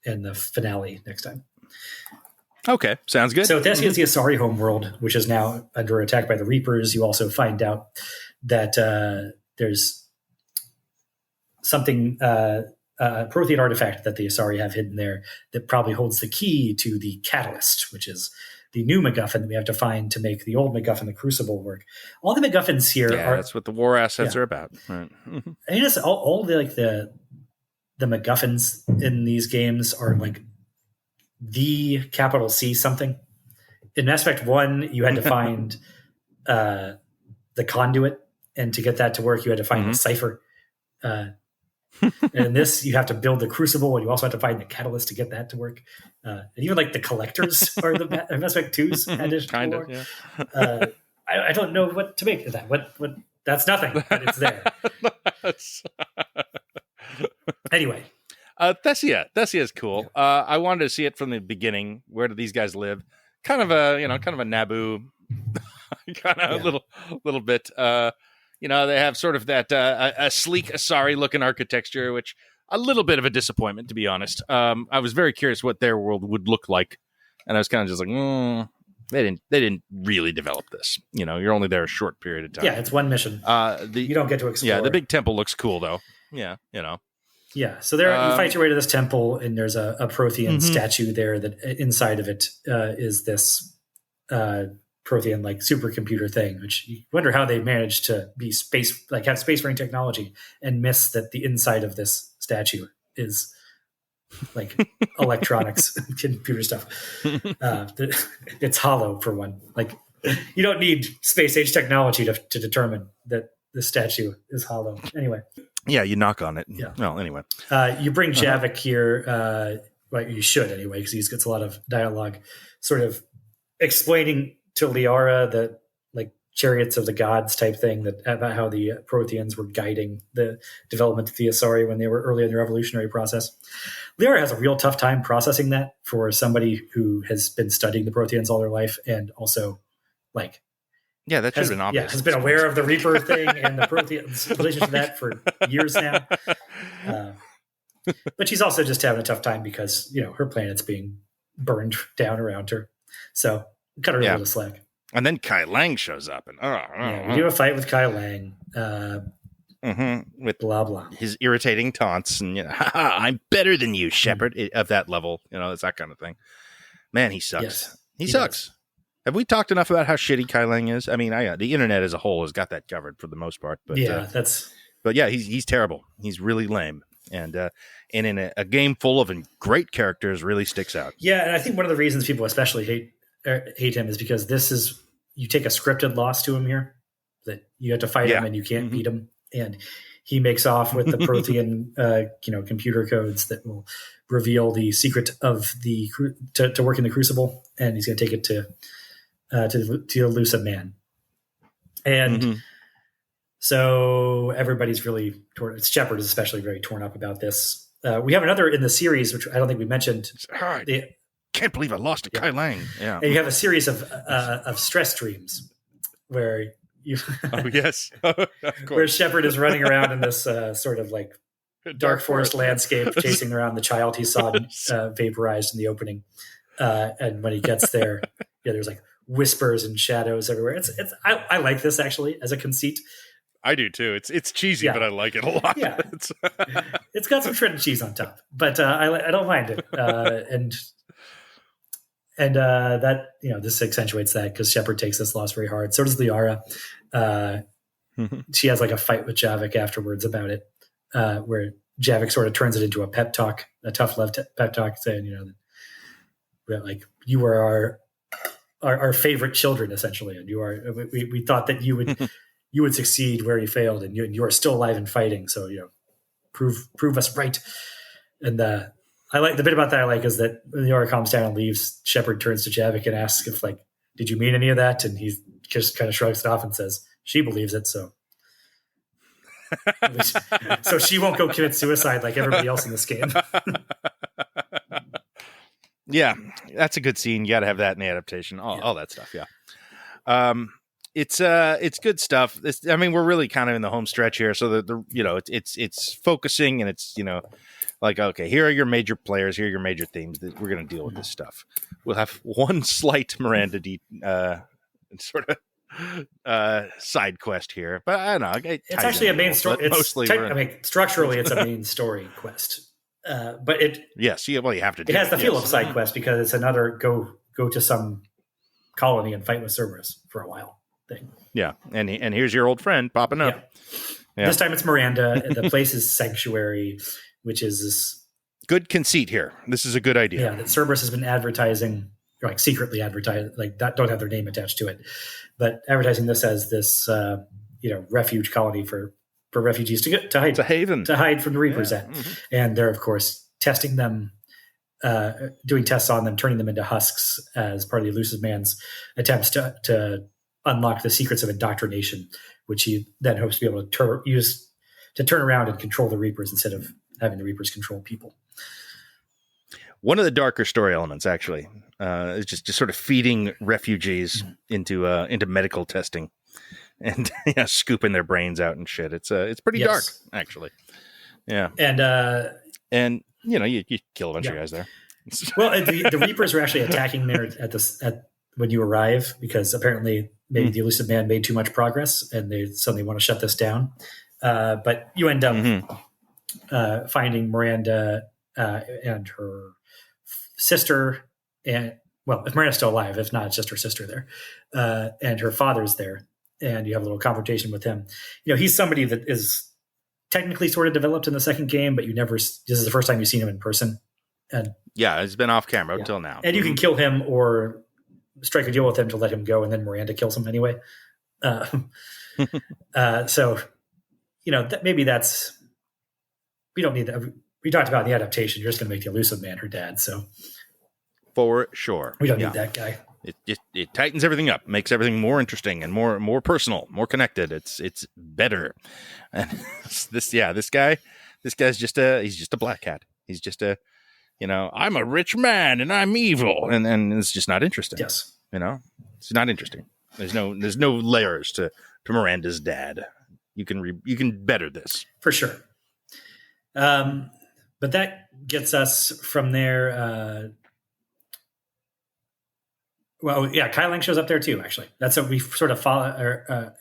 the finale next time. Okay, sounds good. So Thessia is the Asari homeworld, which is now under attack by the Reapers. You also find out that there's something, a Prothean artifact that the Asari have hidden there that probably holds the key to the Catalyst, which is the new MacGuffin that we have to find to make the old MacGuffin, the Crucible, work. All the MacGuffins here are... that's what the war assets are about. Right. I guess all the MacGuffins in these games are like the capital C something. In Mass Effect 1, you had to find the conduit, and to get that to work, you had to find the cipher. And in this, you have to build the Crucible, and you also have to find the Catalyst to get that to work. And even like the collectors are the Mass Effect 2's addition. Kind of, yeah. I don't know what to make of that. What that's nothing, but it's there. Anyway. Thessia is cool. Yeah. I wanted to see it from the beginning. Where do these guys live? Kind of a Naboo, little bit. They have sort of that a sleek Asari looking architecture, which a little bit of a disappointment, to be honest. I was very curious what their world would look like, and I was kind of just like, they didn't really develop this. You're only there a short period of time. Yeah, it's one mission. You don't get to explore. Yeah, the big temple looks cool though. Yeah, Yeah, so there you fight your way to this temple, and there's a Prothean statue there that inside of it is this Prothean like supercomputer thing, which you wonder how they managed to be have spacefaring technology and miss that the inside of this statue is like electronics and computer stuff. It's hollow for one. Like you don't need space age technology to determine that the statue is hollow. Anyway. Yeah, you knock on it. Yeah. Well, anyway. You bring Javik here. Well, you should anyway, because he gets a lot of dialogue sort of explaining to Liara the like chariots of the gods type thing about how the Protheans were guiding the development of the Asari when they were early in the revolutionary process. Liara has a real tough time processing that for somebody who has been studying the Protheans all their life and also like that should have been obvious. Yeah, has been aware of the Reaper thing and the Protheans relation to that for years now. But she's also just having a tough time because, her planet's being burned down around her. So cut her a little slack. And then Kai Lang shows up, and we do a fight with Kai Lang. With blah blah, his irritating taunts, and I'm better than you, Shepard, of that level. It's that kind of thing. Man, he sucks. Yes, he sucks. Does. Have we talked enough about how shitty Kai Lang is? I mean, the internet as a whole has got that covered for the most part. But But yeah, he's terrible. He's really lame, and in a game full of great characters, really sticks out. Yeah, and I think one of the reasons people especially hate him is because you take a scripted loss to him here, that you have to fight him and you can't beat him, and he makes off with the Prothean computer codes that will reveal the secret of to work in the Crucible, and he's going to take it to the elusive man, and so everybody's really torn. Shepard is especially very torn up about this. We have another in the series, which I don't think we mentioned. Can't believe I lost to Kai Lang. Yeah, and you have a series of stress dreams where you. Oh yes, where Shepard is running around in this sort of like dark forest landscape, chasing around the child he saw vaporized in the opening. And when he gets there, there's like whispers and shadows everywhere. I like this actually as a conceit. I do too. It's cheesy, but I like it a lot. Yeah, it's got some shredded cheese on top, but I don't mind it. And that this accentuates that because Shepard takes this loss very hard. So does Liara. She has like a fight with Javik afterwards about it, where Javik sort of turns it into a pep talk, a tough love pep talk, saying like you were our favorite children essentially, and we thought that you would succeed where you failed, and you are still alive and fighting. So prove us right. And I like the bit about that. I like is that when Liara calms down and leaves, Shepard turns to Javik and asks if did you mean any of that? And he just kind of shrugs it off and says she believes it. So she won't go commit suicide like everybody else in this game. Yeah, that's a good scene. You got to have that in the adaptation. All that stuff. Yeah. It's good stuff. We're really kind of in the home stretch here. So it's focusing, and it's, like, okay, here are your major players. Here are your major themes. We're going to deal with this stuff. We'll have one slight Miranda sort of side quest here, but I don't know. It's actually a main story. Structurally, it's a main story quest. But you have to. It has the feel of side quest because it's another go to some colony and fight with Cerberus for a while thing. Yeah, and here's your old friend popping up. Yeah. This time it's Miranda. The place is Sanctuary, which is this good conceit here. This is a good idea. Yeah, that Cerberus has been advertising, like secretly advertising, like that don't have their name attached to it, but advertising this as this refuge colony for refugees to hide. It's a haven. To hide from the Reapers at. Mm-hmm. And they're, of course, testing them, doing tests on them, turning them into husks as part of the Elusive Man's attempts to unlock the secrets of indoctrination, which he then hopes to be able to use to turn around and control the Reapers instead of having the Reapers control people. One of the darker story elements, actually, is just sort of feeding refugees into medical testing. And scooping their brains out and shit. It's pretty dark, actually. Yeah, and you kill a bunch of guys there. Well, the Reapers are actually attacking there at when you arrive because apparently maybe the Elusive Man made too much progress and they suddenly want to shut this down. But you end up finding Miranda and her sister, and if Miranda's still alive, if not, it's just her sister there, and her father's there. And you have a little conversation with him. He's somebody that is technically sort of developed in the second game, but this is the first time you've seen him in person. And it's been off camera until now. And you can kill him or strike a deal with him to let him go, and then Miranda kills him anyway. So, maybe that's, we don't need that. We talked about the adaptation. You're just going to make the Elusive Man her dad. So for sure. We don't need that guy. It tightens everything up, makes everything more interesting and more personal, more connected. It's better. And this guy's just a black cat. He's just I'm a rich man and I'm evil, and it's just not interesting. Yes, it's not interesting. There's no layers to Miranda's dad. You can better this for sure. But that gets us from there. Well, yeah, Kaidan shows up there too. Actually, that's what we sort of follow.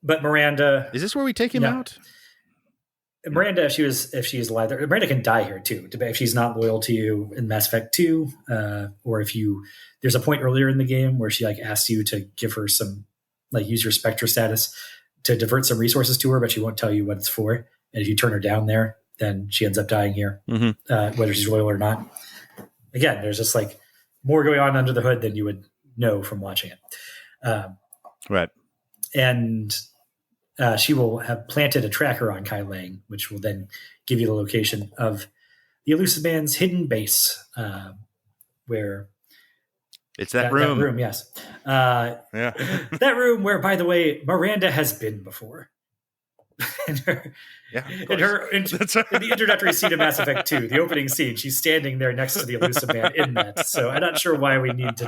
But Miranda, is this where we take him out? Miranda, if she's alive, Miranda can die here too. If she's not loyal to you in Mass Effect 2, or if there's a point earlier in the game where she like asks you to give her some, like, use your Spectre status to divert some resources to her, but she won't tell you what it's for. And if you turn her down there, then she ends up dying here, whether she's loyal or not. Again, there's just like more going on under the hood than you would know from watching it. Right. And she will have planted a tracker on Kaidan, which will then give you the location of the Elusive Man's hidden base, where it's that room. That room, yes. That room where, by the way, Miranda has been before. in the introductory scene of Mass Effect 2, the opening scene, she's standing there next to the Elusive Man in that. So I'm not sure why we need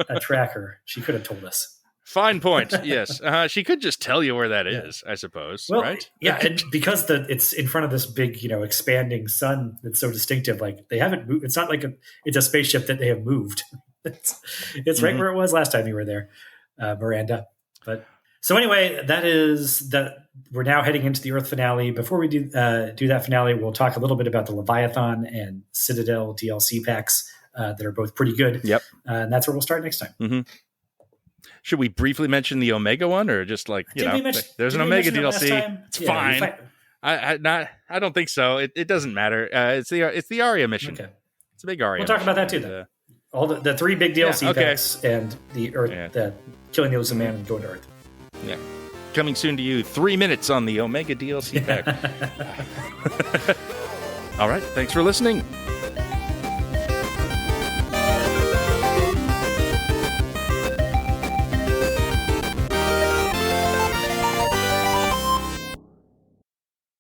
a tracker. She could have told us. Fine point. Yes, she could just tell you where that is, I suppose. Well, right? Yeah, and because it's in front of this big, expanding sun that's so distinctive. Like, they haven't moved. It's not like it's a spaceship that they have moved. It's right where it was last time you were there, Miranda. But so anyway, that is that. We're now heading into the Earth finale. Before we do that finale, we'll talk a little bit about the Leviathan and Citadel DLC packs that are both pretty good. Yep, and that's where we'll start next time. Mm-hmm. Should we briefly mention the Omega one, or just like there's an Omega DLC? It's fine. I don't think so. It doesn't matter. It's the Aria mission. Okay. It's a big Aria. We'll talk about that too. Then. All the 3 big DLC packs and the Earth, the killing the Elusive Man and going to Earth. Yeah. Coming soon to you. 3 minutes on the Omega DLC pack. All right. Thanks for listening.